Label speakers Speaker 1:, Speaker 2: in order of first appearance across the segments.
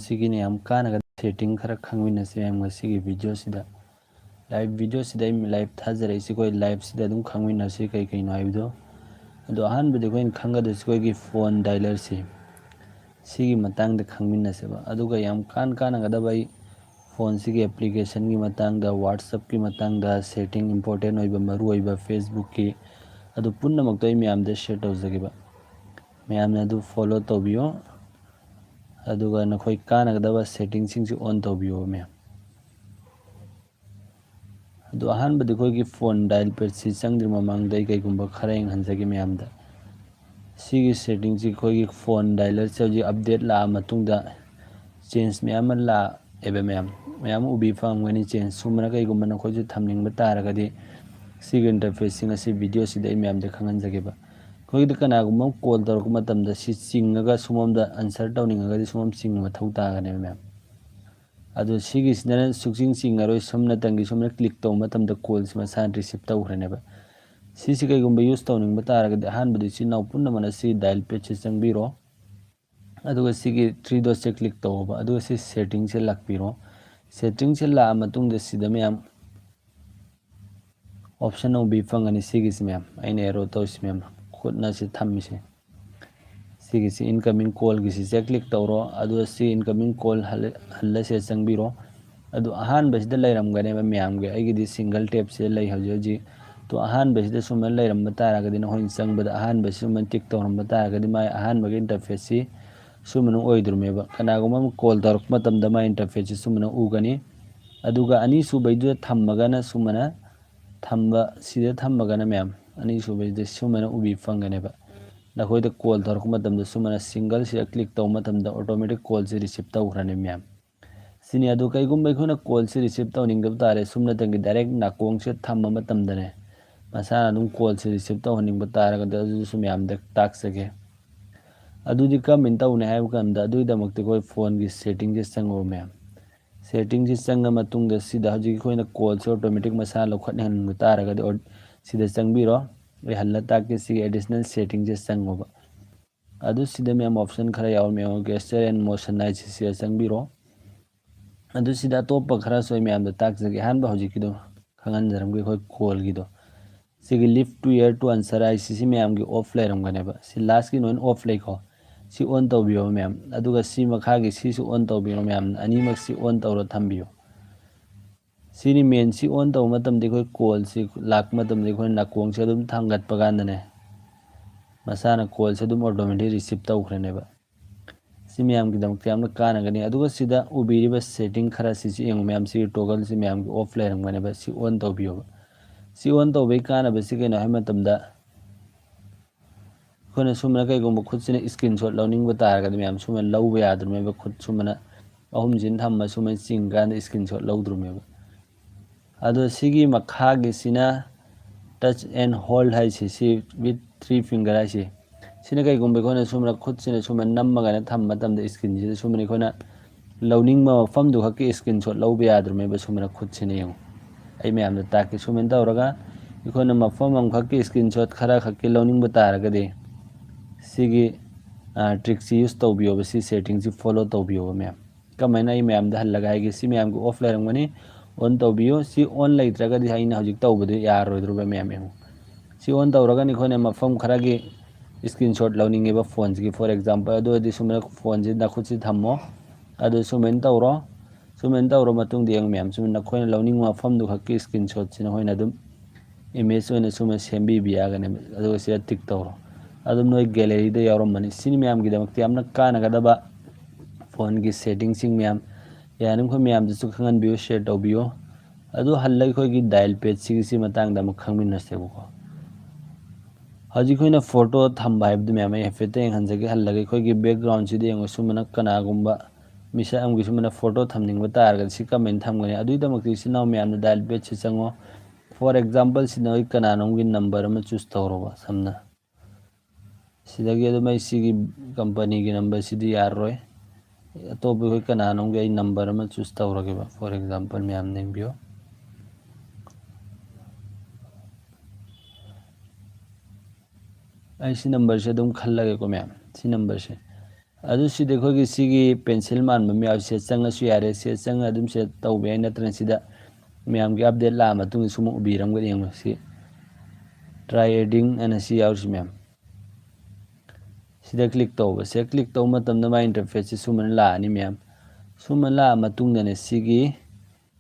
Speaker 1: सिगी ने हम कानगा सेटिंग खरा खंगमिनसे हम ngasi वीडियो सिदा लाइव वीडियो सिदा लाइव थाजरे सि कोई लाइव सिदा दुम खंगमिनसे कई कई नो आइबदो अदो अहान बदे कोइन खंगा दस कोई की फोन डायलर सिगी मतंग द खंगमिनसे बा अदुगा याम कानगा दा भाई फोन सिगी एप्लीकेशन की मतंग दा व्हाट्सएप की मतंग दा सेटिंग इंपोर्टेंट होइबा मरु होइबा फेसबुक की अदो पुन्ना मक्तोय म्याम द शेयर तौजगेबा म्याम ने अदु फॉलो तौबियो अदुगा नखोय कानगदबा सेटिंग सिंग ऑन तौबियो म्याम अदो अहान बदे कोई की फोन डायल पेड सि चंगद्रि ममांग दई कईगुंबा खरा हंजगे म्याम दा सिगी सेटिंग सि कोई की फोन डायलर से जी अपडेट ला मतुंगदा चेंज म्याम ला एबे म्याम उबी फंगनी चेंज सुमना कईगुंबा नखोय थमनिंग तारगदि सिगी इंटरफेस सिंग असि वीडियो सिदा म्याम दे खंगनजगेबा कोई द कनागुंबा कॉल तौरक मतमदा सि चिंगगा सुममदा आंसर तौनिंगगदि सुमम चिंग मथौ तागने म्याम अदो सिगी सिना सुक्सिंग चिंगरोय सुमना तंगी सुमना क्लिक तौ मतमदा कॉल सिमा सान रिसीव तौखरेनेबा सिसी कईगुंबा यूज तौनिंग तारगदि अहान बदि सि नाउ पुन्ना मन सि डायल पेज से चंगबिरो अदुगा सिगी थ्री डॉट से क्लिक तौबा अदुगा सि सेटिंग से लाकपिरो सेटिंग से ला मतुंगदा सिदा म्याम ऑप्शन उबी फंगनी सिगी म्याम आइने एरो तौस म्याम खुदना से थम्मिसे सिगी से इनकमिंग कॉल की से क्लिक तौरो अदु से इनकमिंग कॉल हल्ला से चंगबिरो अदु अहान बसिदा लैरमगने म्याम गे आइगिदि सिंगल टैप से लै हजि तो अहान बसिदा सुमन लैरम तारगदि नहोइन चंगबदा अहान बसि सुमन टिक तौरम तारगदि माय अहान बगे इंटरफेस सि सुमन ओइद्रुमेबा कनागुमा कॉल तौरक मतमदा माय इंटरफेस सि सुमन उगनी अदुगा अनी सुबैदु थम्मगना सुमना थम्बा सिदा थम्मगना म्याम अनी सुबैदु सुमन उबी फंगनेबा नखोय द कॉल तौरक मतमदा सुमना सिंगल से क्लिक तौ मतमदा ऑटोमेटिक कॉल से रिसीव तौखरने म्याम सिनी अदु कईगुंबा अखोना कॉल से रिसीव तौनिंगदब तारे सुमना तंगी डायरेक्ट नाकोंग से थम्मा मतमदने मसाना अदुम कॉल से रिसीव तौहनिंगबा तारगदि अदुसु म्याम द ताक्सगे अदुदि कमिन तौने हाइब कंदा अदुइदमक्ति कोई फोन की सेटिंग से चंगो म्याम सेटिंग से चंगा मतुंगदा सिदा हजि कोइना कॉल से ऑटोमेटिक मसा लखटने हनंग तारगदि और सिदा चंगबिरो ए हल्ला ताकि सिगी एडिशनल सेटिंग से चंगोबा अदु सिदा म्याम ऑप्शन खरा याव म्याम गेस्चर एंड मोशन नाइ से चंगबिरो अदु सिदा तोप खरा सोय म्याम द ताक्सगे हानबा हजिकिदो खंगन जरमगे कोई कॉल गिदो सिगी lift to or to answer I C म्याम की ऑफ लैरमगनेबा सि लास्ट की नोन ऑफ लैखो सि ऑन तौबियो म्याम अदुगा सि मखागी सिसु ऑन तौबियो म्याम अनीमक सि ऑन तौरो थम्बियो सिनी मेन सि ऑन तौ मतमदि कोई कॉल सि लाक मतमदि कोई नाकोंग से अदुम थांगतपगांदने मसाना कॉल से अदुम ऑटोमेटिक रिसीव तौखरेनेबा सि म्याम की दमक यामना कानगनी अदुगा सिदा उबिरिबा सेटिंग खरा सिसि यंग म्याम सि टॉगल सि म्याम की ऑफ लैरमगनेबा सि ऑन तौबियो सि ऑन तौबे कानबा सि केनो हाय मतमदा खोने सुमना कईगुंबा खुद से स्क्रीनशॉट लौनिंग तारगदि म्याम सुमन लौबा याद्रुमेबा खुद सुमना अहुम जिन थम्मा सुमन चिंग गांदा स्क्रीनशॉट लौद्रुमेबा अदो सिगी मखागी सिना टच एंड होल्ड है सि विथ थ्री फिंगर है सिना कईगुंबा खोने सुमना खुद से सुमन नम्मगाना थम्मा तमदा स्क्रीन से सुमन खोना लौनिंग मफम दु खक्की स्क्रीनशॉट लौबा याद्रुमेबा सुमना खुद से यंग आई म्याम द ताकि सुमन तौरगा इखोना मफम अमखक्की स्क्रीनशॉट खरा खक्की लौनिंग तारगदि सिगी ट्रिक से यूज तौबियो सि सेटिंग से फॉलो तौबियो म्याम कमायना आई म्याम द हल्लगा है सि म्याम को ऑफ लैरमगनी ऑन तौबियो सि ऑन लैत्रगदि हाइना हजिक तौबदि यारोइद्रुबा म्याम यंग सि ऑन तौरगनि खोने मफम खरा की स्क्रीनशॉट लौनिंगेबा फोन की फॉर एग्जांपल अदुदि सुमन फोन से नखुद से थम्मो अदु सुमन तौरो मतुंग यंग म्याम सुमन नखोयना लौनिंग मफम दु खक्की स्क्रीनशॉट सिना होइना दुम इमेज होइना सुमन सेमबी बियागने अदु से टिक तौरो अदुम नोय गैलरी द यावरमनि सिनि म्याम की दमक यामना कानगदबा फोन की सेटिंग सिंग म्याम यानिम खो म्याम जसु खंगन बियो शेयर तौबियो अदु हल्लै खोय की डायल पेज सिगी मतंग दम खंगमिनसेबको हजि खोयना फोटो थम्बा हाइबदु म्याम हेफेते हंजगे हल्लगे खोय की बैकग्राउंड सिदे यंग सुमना कनागुंबा मिसा अमगी सुमना फोटो थमनिंग तारगद सि कमेंट थमगने अदुइदमक्ति सिनाव म्याम डायल पेज से चंगो फॉर एग्जांपल सिनाव कनानोंगी नंबर अमा चूज तौरोबा समना सिदगी अदुमै सिगी कंपनी की नंबर सिदी यारोय तो कोई कनानोंगी आई नंबर अमा चूज तौरगेबा फॉर एग्जांपल म्याम नेंबियो आई सी नंबर से अदुम खल्लगे को म्याम सी नंबर से अदु सिदे खोगी सिगी पेंसिल मान मम्या से चंगसु यारे से चंग अदुम से तौबे नत्रन सिदा म्याम की अपडेट ला मतुंग सुमु उबिरम गदि यंग सी ट्राई एडिंग एना सी याउस म्याम सिदा क्लिक तौबा से क्लिक तौ मतम मा इंटरफेस से सुमन ला नि म्याम सुमन ला मतुंग दने सिगी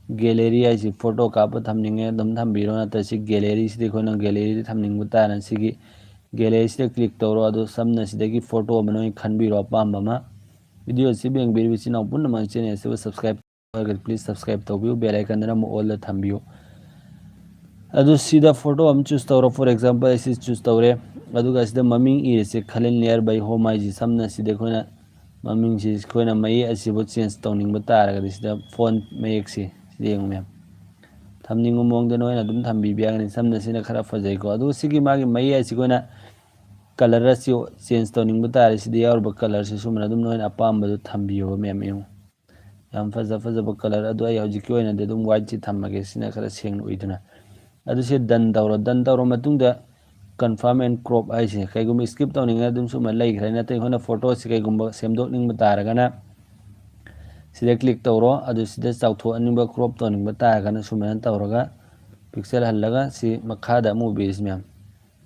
Speaker 1: गैलरी आई फोटो काप थमनिंगे दम थम्बिरो नत्र सी गैलरी सिदे खोना गैलरी थमनिंग बुताना सिगी गैलरी से क्लिक तौरो अदो समना सिदगी फोटो मनो खनबिरो अपाम्बमा वीडियो से बेंग बेरी चिना पुन मा चैनल से सब्सक्राइब कर प्लीज सब्सक्राइब तौबियो बेल आइकन दना ऑल थम्बियो अदो सीधा फोटो हम चूज तौरो फॉर एग्जांपल ऐसे चूज तौरे अदुगा सिदा ममिंग इ से खलेन नियर बाय होम आई जी समना सिदे खोना ममिंग से खोना मई असिबो चेंज तौनिंग बतारगा सिदा फोन मयेक से सिदेंग मैम थमनिंग मोंग दनो ना दुम थम्बी बियागनि समना सिना खरा फजै को अदु सिगी मागी मई ऐसी कोना कलर से चेंज तौनिंग बतारे सिदे और कलर से सुमना दुम नोइन अपाम बदु थम्बियो मैम यू याम फजा फजा कलर अदु आई हौजी की ओइना दे दुम वाइट ची थम्मगे सिना खरा सेंग उइदना अदु से डन तौरो मतुंग दा कन्फर्म एंड क्रॉप आइसे कैगुम स्किप तौनिंग दुम सुमा लाई खरै नते होना फोटो से कैगुम सेमदोकनिंग बतारगना सिदे क्लिक तौरो अदु सिदे चाउथो अनिंग क्रॉप तौनिंग बतारगना सुमा तौरगा पिक्सल हल्लगा सी मखादा मूवीज मैम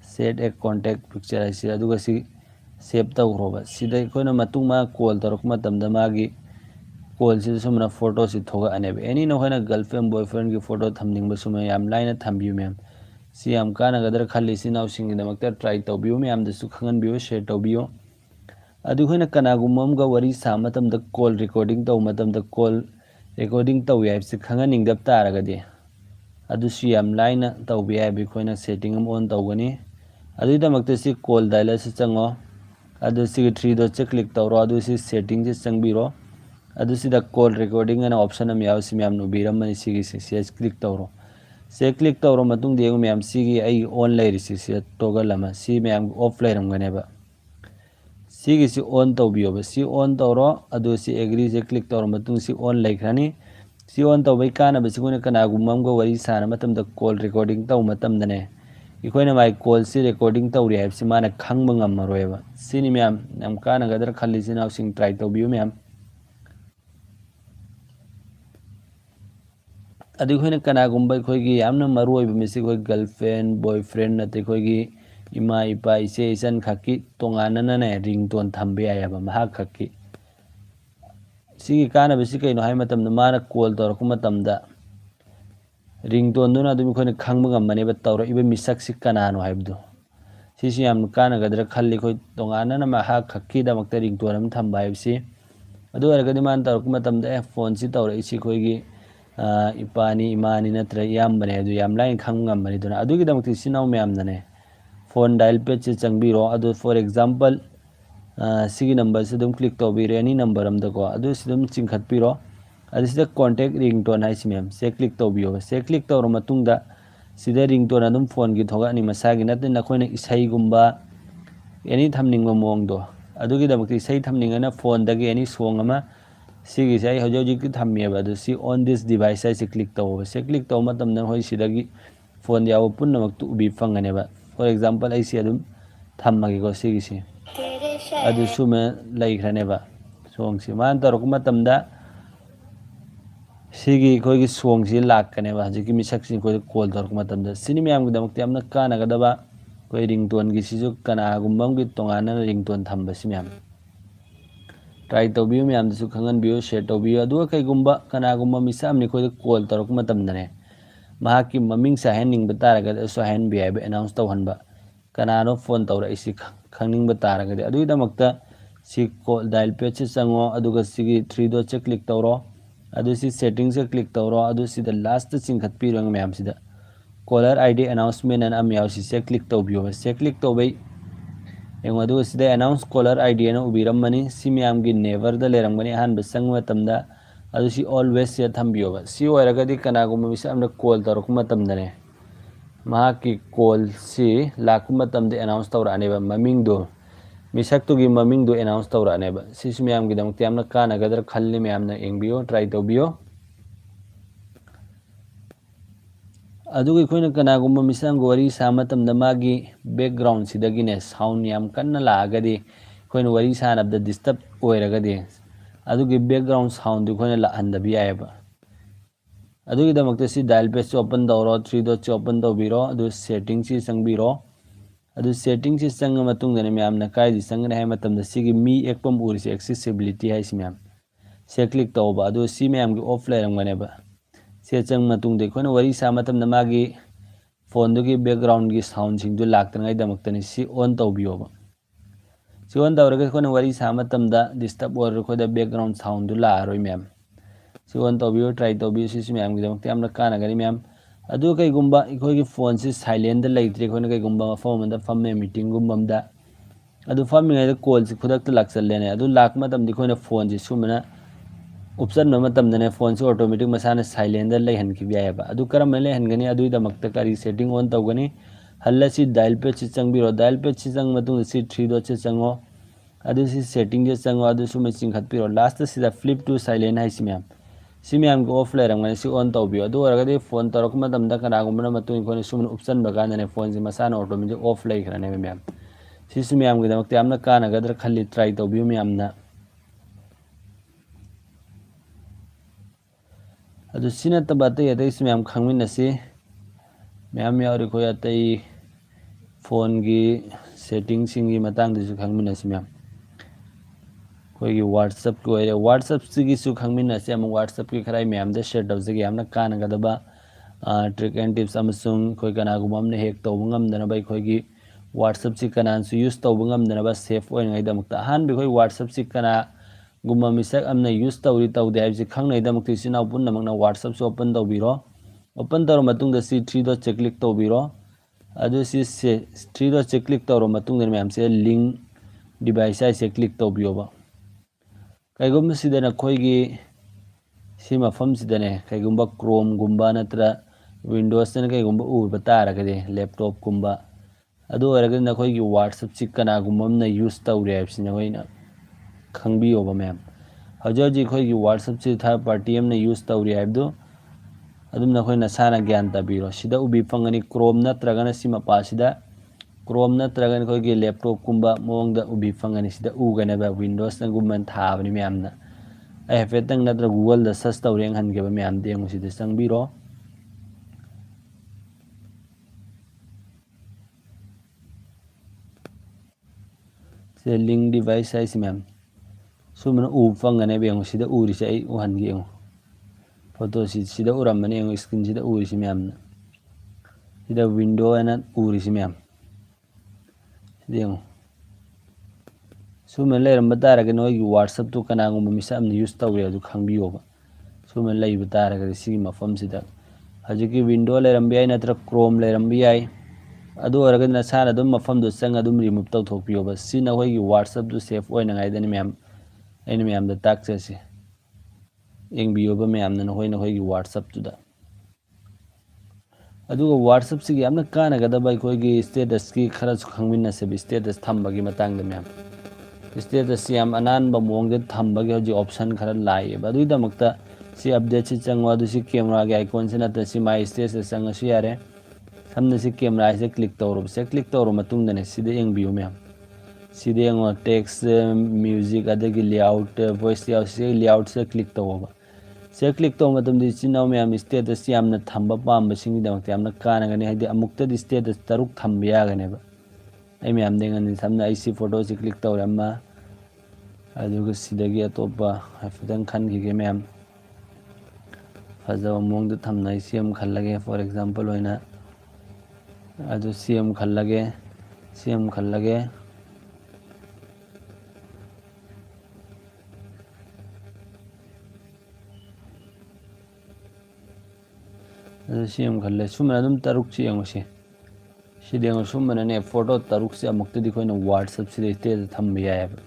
Speaker 1: सेट एक कॉन्टैक्ट पिक्चर ऐसे अदुगा सी सेव तौरोबा सिदे कोना मतुंग मा कॉल तौरक मतमदा मागी कॉल से सुमना फोटो से थोगा अनेब एनी नो होना गर्लफ्रेंड बॉयफ्रेंड की फोटो थमनिंग सुमा याम लाइन थम्बियो मैम सी याम काना गदर खल्ली सी नाउ सिंग दमकता ट्राई तौबियो मैम दसु खंगन बियो शेयर तौबियो अदु होना कनागुमम गा वरी सा मतमदा कॉल रिकॉर्डिंग तौ मतमदा कॉल रिकॉर्डिंग तौ याब से खंगनिंग दब तारगदे अदु सी याम लाइन तौबि याब खोना सेटिंग ऑन तौगनी अदु दमकता सी कॉल डायलर से चंगो अदु सी 3 डॉट से क्लिक तौरो अदु सी सेटिंग से चंगबिरो अदु सी द कॉल रिकॉर्डिंग एना ऑप्शन अम याव सी मैम नु बिरम मनी सी से क्लिक तौरो से क्लिक तौरो मतुंग देउ मैम सी गी आई ऑन लेरि से टॉगल अमा सी मैम ऑफ लेरमगनेबा सी गी सी ऑन तौबियोबा सी ऑन तौरो अदु सी एग्री से क्लिक तौरो मतुंग सी ऑन लेखरानी सी ऑन तौबै काना बसिगुने कनागुमम गो वरी साना मतम द कॉल रिकॉर्डिंग तौ मतम दने इखोइना माई कॉल से रिकॉर्डिंग तौरी है से माना खंग ngam सिनी मैम नम काना गदर खल्ली से नाउ सिंग ट्राई तौबियो मैम अदि खोइना कनागुम्बा खोइगी यामना मरुओइ बमिसि खोइ गर्लफ्रेंड बॉयफ्रेंड नते खोइगी इमा इपा इसे इसन खक्की तोंगानना ने रिंगटोन थम्बे आयाबा महा खक्की सिगी काना बसि कइनो हाय मतम माना कॉल तौरक मतमदा रिंगटोन दुना अदुम खोइना खंग ngam तौर इबे मिसक सि कनानो हाइबदो सिसि याम काना गदर खल्ली खोइ तोंगानना महा खक्की दमकता रिंगटोन अम थम्बा हाइबसि अदु अरगदि मान तौरक मतमदा फोन सि तौर इसि खोइगी इपानी इमानी नत्र यामबने अदु याम लाइन खंग ngam दुना अदुगी दमकति सिनाउ मैम दने फोन डायल पेज से चंगबिरो अदु फॉर एग्जांपल सिगी नंबर से दुम क्लिक तौबिरे एनी नंबर अमदको अदु सिदम चिंखतपिरो अदु सिदा कॉन्टैक्ट रिंगटोन हाइसि मैम से क्लिक तौबियो से क्लिक तौर मतुंगदा सिदा रिंगटोन अदुम फोन की थोगा अनि मसागी नते नखोइना इसै गुम्बा एनी थमनिंग मोंगदो अदुगी दमकति इसै थमनिंगना फोन दगे एनी सोंग अमा सिगी से हजो जी की थमिएबा अदु सी ऑन दिस डिवाइस से क्लिक तौबा से क्लिक तौ मतमना होइ सिदगी फोन याव पुन्नमक्तु उबि फंगनेबा फॉर एग्जांपल ऐसी अदुम थम्मगे को सिगी से अदु सुमे लैखरनेबा सोंग से मान तौरक मतमदा सिगी कोई सोंग से लाकनेबा हजिकी मिसक सिंग कोई कॉल तौरक मतमदा सिनी मैम गदमक्ति यामना कानागदबा कोई रिंगटोन की सिजु कनागुम्बम की तोंगाना रिंगटोन थम्बसि मैम ट्राई तौबियो मैम दसु खंगन बियो शेयर तौबियो अदुगा कैगुम्बा कनागुम्बा मिसामनि कोई कॉल तौरक मतमदने महाकी ममिंग साहेनिंग बतारगद सोहेन बियाब अनाउंस तौहनबा कनानो फोन तौर इसी खंगनिंग बतारगद अदुगी दमकता सी कॉल डायल पेज से चंगो अदुगा सिगी 3 डॉट से क्लिक तौरो अदु सी सेटिंग से क्लिक तौरो अदु सी द लास्ट चिंखतपिरंग मैम सिदा कॉलर आईडी अनाउंसमेंट एन अम याव से क्लिक तौबियो से क्लिक तौबै एंग अदु सिदा अनाउंस कॉलर आईडी एन उबिरमनी सी मैम की नेवर द लेरंगबनी हान बसंग मतमदा अदु सी ऑलवेज से थम्बियो सी ओरगदी कनागुम मिसामना कॉल तौरक मतमदने महाकी कॉल सी लाकु मतमदे अनाउंस तौरानेबा ममिंगदो मिसक्तुगी ममिंगदो अनाउंस तौरानेबा सिस मैम की दमकते यामना कानागदर खल्ली मैमना एंगबियो ट्राई तौबियो अदुगी खोइना कनागुम मिसांग वरी सा मतमदा मागी बैकग्राउंड सिदगिने साउंड याम कन्ना लागदी ꯑꯩꯈꯣꯏꯅ ꯋꯥꯔꯤ ꯁꯥꯟꯅꯕꯗ ꯗꯤꯁꯇꯔꯕ ꯑꯣꯏꯔꯒꯗꯤ ꯑꯗꯨꯒꯤ ꯕꯦꯛꯒ꯭ꯔꯥꯎꯟ ꯁꯥꯎꯟꯗꯨ ꯑꯩꯈꯣꯏꯅ ꯂꯥꯛꯍꯟꯗꯕ ꯌꯥꯏꯑꯕ ꯑꯗꯨꯒꯤꯗꯃꯛꯇ ꯁꯤ ꯗꯥꯏꯜ ꯄꯦꯖꯁꯤ ꯑꯣꯄꯟ ꯇꯧꯔꯣ 3 ꯗꯣꯠꯁꯤ ꯑꯣꯄꯟ ꯇꯧꯕꯤꯔꯣ ꯑꯗꯨ ꯁꯦꯠꯇꯤꯡꯁꯤ ꯆꯪꯕꯤꯔꯣ ꯑꯗꯨ ꯁꯦꯠꯇꯤꯡꯁꯤ ꯆꯪꯉ ꯃꯇꯨꯡꯗꯅꯦ ꯃꯌꯥꯝꯅ ꯀꯥꯏꯗ ꯆꯪꯒꯅꯤ ꯍꯥꯏꯕ ꯃꯇꯝꯗ ꯁꯤꯒꯤ ꯃꯤ ꯑꯦꯛꯄꯝ ꯎꯔꯤꯁꯤ ꯑꯦꯛꯁꯦꯁꯤꯕꯤꯂꯤꯇꯤ ꯍꯥꯏꯁꯤ ꯃꯌꯥꯝ ꯁꯦ ꯀ꯭ꯂꯤꯛ ꯇꯧꯕ ꯑꯗꯨ ꯁꯤ ꯃꯌꯥꯝꯒꯤ ꯑꯣꯐ ꯂꯩꯔꯝꯒꯅꯦꯕ ꯁꯦ ꯆꯪ ꯃꯇꯨꯡꯗ ꯑꯩꯈꯣꯏꯅ ꯋꯥꯔꯤ ꯁꯥꯕ ꯃꯇꯝꯗ ꯃꯥꯒꯤ ꯐꯣꯟꯗꯨꯒꯤ ꯕꯦꯛꯒ꯭ꯔꯥꯎꯟꯒꯤ ꯁꯥꯎꯟꯁꯤꯡꯗꯨ ꯂꯥꯛꯇꯅꯉꯥꯏꯗꯃꯛꯇꯅꯤ ꯁꯤ ꯑꯣꯟ ꯇꯧꯕꯤꯌꯣꯕ ꯁꯤ ꯑꯣꯟ ꯇꯧꯔꯒ ꯑꯩꯈꯣꯏꯅ ꯋꯥꯔꯤ ꯁꯥꯕ ꯃꯇꯝꯗ ꯗꯤꯁꯇꯔꯕ ꯑꯣꯏꯔꯒ ꯑꯩꯈꯣꯏꯗ ꯕꯦꯛꯒ꯭ꯔꯥꯎꯟ ꯁꯥꯎꯟꯗꯨ ꯂꯥꯛꯑꯔꯣꯏ ꯃꯌꯥꯝ ꯁꯤ ꯑꯣꯟ ꯇꯧꯕꯤꯌꯨ ꯇ꯭ꯔꯥꯏ ꯇꯧꯕꯤꯌꯨ ꯁꯤꯁꯤ ꯃꯌꯥꯝꯒꯤꯗꯃꯛꯇ ꯌꯥꯝꯅ ꯀꯥꯟꯅꯒꯅꯤ ꯃꯌꯥꯝ ꯑꯗꯨ ꯀꯩꯒꯨꯝꯕ ꯑꯩꯈꯣꯏꯒꯤ ꯐꯣꯟꯁꯤ ꯁꯥꯏꯂꯦꯟꯗ ꯂꯩꯇ꯭ꯔꯦ ꯑꯩꯈꯣꯏꯅ ꯀꯩꯒꯨꯝꯕ ꯃꯐꯝ ꯑꯃꯗ ꯐꯝꯃꯦ ꯃꯤꯇꯤꯡꯒꯨꯝꯕ ꯑꯃꯗ ꯑꯗꯨ ꯐꯝꯃꯤꯉꯩꯗ ꯀꯣꯜꯁꯤ ꯈꯨꯗꯛꯇ ꯂꯥꯛꯆꯜꯂꯦꯅꯦ ꯑꯗꯨ ꯂꯥꯛꯄ ꯃꯇꯝꯗ ꯑꯩꯈꯣꯏꯅ ꯐꯣꯟꯁꯤ ꯁꯨꯝꯕꯅ ꯎꯞꯆꯟꯕ ꯃꯇꯝꯗꯅꯦ ꯐꯣꯟꯁꯤ ꯑꯣꯇꯣꯃꯦꯇꯤꯛ ꯃꯁꯥꯅ ꯁꯥꯏꯂꯦꯟꯗ ꯂꯩꯍꯟꯈꯤꯕ ꯌꯥꯏꯑꯕ ꯑꯗꯨ ꯀꯔꯝꯕꯅ ꯂꯩꯍꯟꯒꯅꯤ ꯑꯗꯨꯒꯤꯗꯃꯛꯇ ꯀꯔꯤ ꯁꯦꯠꯇꯤꯡ ꯑꯣꯟ ꯇꯧꯒꯅꯤ हल्लसी डायल पेज से चंगबिरो डायल पेज से चंग मतुंग सी 3 डॉट से चंगो अदु सी सेटिंग से चंगो अदु सुमे चिंखतपिरो लास्ट सिदा फ्लिप टू साइलेंट हाइसि मैम सी मैम को ऑफ लेरंगने सी ऑन तौबियो अदु ओरगदि फोन तौरक मतमदा कनागुमना मतुंग इखोनि सुमन ऑप्शन बगानने फोन से मसाना ऑटोमेटिक ऑफ लेखरने मैम सी सु मैम गिदमक्ते यामना कानागदर खल्ली ट्राई तौबियो मैमना अदु सिनतबा अतै अतै सि मैम खंगमिनसि मैम यावरि खोय अतै फोन की सेटिंग सिंगी मतंग दिसु खंगमिनसि मैम कोई व्हाट्सएप को है व्हाट्सएप की सु खंगमिनसि हम व्हाट्सएप की खराई मैम दे शेयर तौजगे यामना कानागदबा ट्रिक एंड टिप्स अमसुंग कोई कनागुम हमने हेक तौबा ngamdana कोई की व्हाट्सएप से कनानसु यूज तौबा ngamdana सेफ ओइनगाइदमक्ता हान बे कोई व्हाट्सएप से कना गुम्मा मिसक अमने यूज तौरी तौदे हाइबसि खंगनाइदमक्ति सिनाव पुन्नमकना व्हाट्सएप से ओपन तौबिरो ओपन तौर मतुंगदा सी 3 डॉट से क्लिक तौबिरो अदु सी 3 डॉट से क्लिक तौर मतुंगदा मैम से लिंक डिवाइस से क्लिक तौबियोबा कईगुम्बा सिदना खोइगी सी मफम सिदने कईगुम्बा क्रोम गुम्बा नत्र विंडोज ने कईगुम्बा उबा तारगदे लैपटॉप गुम्बा अदु ओरगदि नखोइगी व्हाट्सएप सि कनागुम्बा हमना यूज तौरे हाइबसिना होइना खंबियोबा मैम हजर जी खोइगी व्हाट्सएप से थर्ड पार्टी हमना यूज तौरे हाइबदो अदुम नखोइ नसाना ज्ञान तबीरो सिदा उबी फंगनी क्रोम नत्रगना सि मपासिदा क्रोम नत्रगन खोइगी लैपटॉप कुम्बा मोंगदा उबी फंगनी सिदा उगनेबा विंडोज न गुम्बन थाबनी मैमना हेफेतंग नत्र गूगल द सर्च तौरेंग हनगेबा मैम देंगु सिदा संगबिरो से लिंक डिवाइस है मैम सुमन उ फंगने बेंगु सिदा उरिसे आई उहनगेंगु फोटो सिदा उरमने एंगु स्क्रीन सिदा उरिसे मैमना सिदा विंडो एना उरिसे मैम देंगु सुमन लेरम तारगे नोई व्हाट्सएप तो कनागुम मिसा हमने यूज तौरे अदु खंबियोबा सुमन लैब तारगे सिगी मफम सिदा हजिकी विंडो लेरम बियाई नत्र क्रोम लेरम बियाई अदु ओरगदि नसाना दुम मफम दो संग अदुम रिमूव तौथोकपियोबा सिना होइगी व्हाट्सएप दु सेफ ओइनगाइदनि मैम एनी मैम द ताक्सेसि एंगबियोबा मैम न होइना होइगी व्हाट्सएप तुदा अदुगा व्हाट्सएप सिगी यामना कानागदबा अखोइगी स्टेटस की खरा खंगमिनसे स्टेटस थंबगी मतंग मैम स्टेटस याम अनानबा मोंगदे थंबगी हजि ऑप्शन खरा लाइबा अदुइदमक्ता सी अपडेट से चंगवा अदु सी कैमरा के आइकॉन से नत सी माय स्टेटस चंगसु यारे हमने सी कैमरा से क्लिक तौरो से क्लिक तौरो मतुंगदने सिदे एंगबियो मैम सिदे एंगो टेक्स्ट म्यूजिक अदगी लेआउट वॉइस लेआउट से क्लिक तौबा से क्लिक तौ मतुंगदि चिनाव मैम स्टेटस यामना थंबा पामबसिंगदमक्ता यामना कानागने हाइदि अमुक्तदि स्टेटस तरुक थंबा यागनेबा आई मैम देंगनि समना आई सी फोटो से क्लिक तौरम्मा अदुगा सिदगी अतोपा हफतंग खनगिगे मैम फजब मोंगद थमनाई सीएम खल्लगे फॉर एग्जांपल होइना अदु सीएम खल्लगे अदु सीएम खल्ले सुमन अदुम तरुक ची यंगसे सिदेंगो सुमनने फोटो तरुक से अमुक्तदि खोइना व्हाट्सएप से स्टेटस थंबा यायबा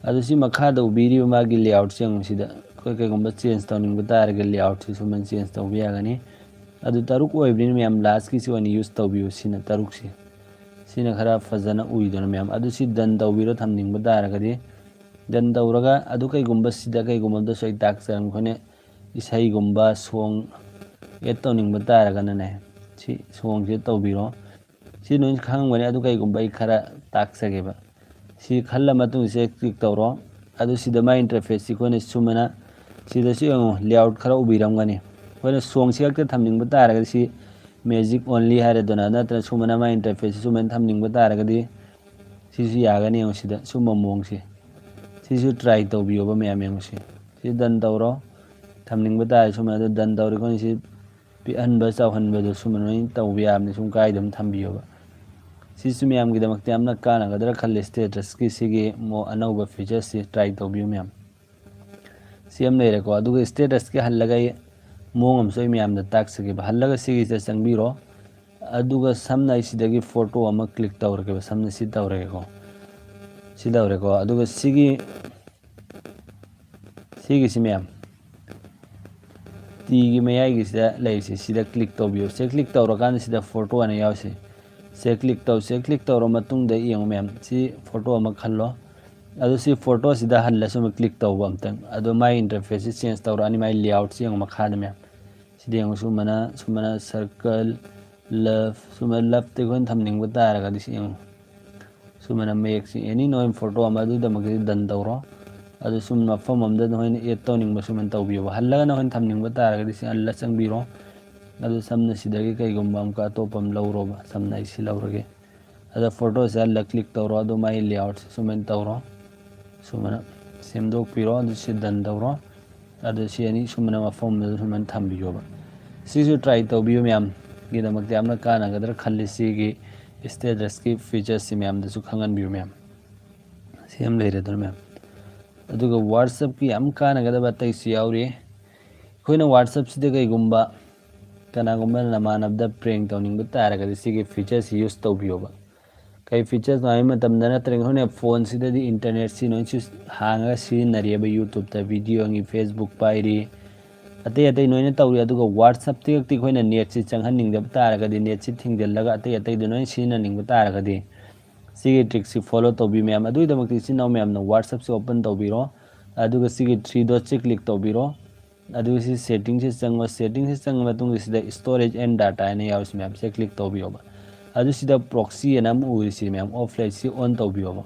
Speaker 1: अदु सी मखादा उबिरियो मागी लेआउट से यंगसिदा कोई कईगुम्बा चेंज तौनिंग तारगे लेआउट से सुमन चेंज तौबा यागनी अदु तरुक ओइब्रिन मैम लास्ट की सिवानी यूज तौबियो सिना तरुक सिना खरा फजना उइदोना मैम अदु सी डन तौबिरो थमनिंग तारगदि डन तौरगा अदु कईगुम्बा सिदा कईगुम्बा द सोइ टाक चंग खोने इसाइगुम्बा सोंग एड तौनिंग तारगनने सी सोंग से तौबिरो सी नोइ खांगबने अदु कईगुम्बा खरा टाक सगेबा सी खल्ला मतुंग से क्लिक तौरो अदु सिदा मा इंटरफेस सी कोने सुमना सिदा सी लेआउट खरा उबिरमगनी कोने सोंग सी खक्ते थमनिंग बतारगा सी मैजिक ओनली हारे दोना नत्र सुमना मा इंटरफेस सुमन थमनिंग बतारगदी सिसु यागनी सिदा सुम मोंग सिसु ट्राई तौबियोबा मैम सी डन तौरो थमनिंग बतार सुमना डन तौरी कोने सी पिअनबा चावहनबदो सुमन तौबियामने सुम कायदम थम्बियोबा सिसु मैम की दमकते हमना कानागदरा खल्ले स्टेटस की सिगे मो अनौबा फीचर्स से ट्राई तौबियो मैम सीएम लेरेको अदुगा स्टेटस के हल्लगा मोंग अमसोय मैम दा ताक सके हल्लगा सिगी से संगबिरो अदुगा समना इसिदगी फोटो अमा क्लिक तौरके समना सि तौरेको सिदौरेको अदुगा सिगी सि मैम तीगी मयाई गिसिदा लेइसे सिदा क्लिक तौबियो से क्लिक तौरकान सिदा फोटो अने यावसे से क्लिक तौरो मतुंग दे यंग मैम सी फोटो अमा खल्लो अदु सी फोटो सिदा हल्ला सुम क्लिक तौबा अमतंग अदु माई इंटरफेस से चेंज तौरो अनि माई लेआउट से यंग मखाद मैम सिदा यंग सुमना सर्कल लव सुमना लव ते कोन थमनिंग बतारगा दिस यंग सुमना मेक सी एनी नो फोटो अमा अदु दमके दन तौरो अदु सुम मफम अमदा नोइन एड तौनिंग सुमन तौबियो हल्लगा नोइन थमनिंग बतारगा दिस अल्ला चंगबिरो अदु समना सिदगी कईगुम्बा अमका अतोपम लौरोबा समना इसी लौरगे अदा फोटो से अल्ला क्लिक तौरो अदु माई लेआउट से सुमन तौरो सुमना सेमदोक पिरो अदु से डन तौरो अदु से अनि सुमना मफम सुमन थम्बियोबा सिसु ट्राई तौबियो मैम गिदमकते हमना कानागदर खल्ले सिगी स्टेटस की फीचर्स से मैम दसु खंगनबियो मैम सेम लेरे दर मैम अदुगा व्हाट्सएप की हम कानागदबा तैसि याउरी खोइना व्हाट्सएप सिदे कईगुम्बा कनागुम्बा नमानबदा प्रेंग तौनिंग बतारगदि सिगी फीचर्स यूज तौबियोबा कई फीचर्स नाय मतमदा नत्रंग होने फोन सिददी इंटरनेट सी नोइ हांगा सिनरियबा यूट्यूब ता वीडियो नगी फेसबुक पाइरी अतै नोइना तौरी अदुगा व्हाट्सएप तिगति खोइना नेट सि चंगहनिंगदब तारगदि नेट सि थिंगदलगा अतै दु नोइ सिननिंग तारगदि सिगी ट्रिक सि फॉलो तौबि मैम अदुइदमकति सिनाव मैम न व्हाट्सएप से ओपन तौबिरो अदुगा सिगी 3 डॉट से क्लिक तौबिरो अदुगा सि सेटिंग से चंग मतुंग सिदा स्टोरेज एंड डाटा ने यावस मैम से क्लिक तौबियोबा अदु सिदा प्रॉक्सी एनाम उरिसि मैम ऑफलाइन सि ऑन तौबियोबा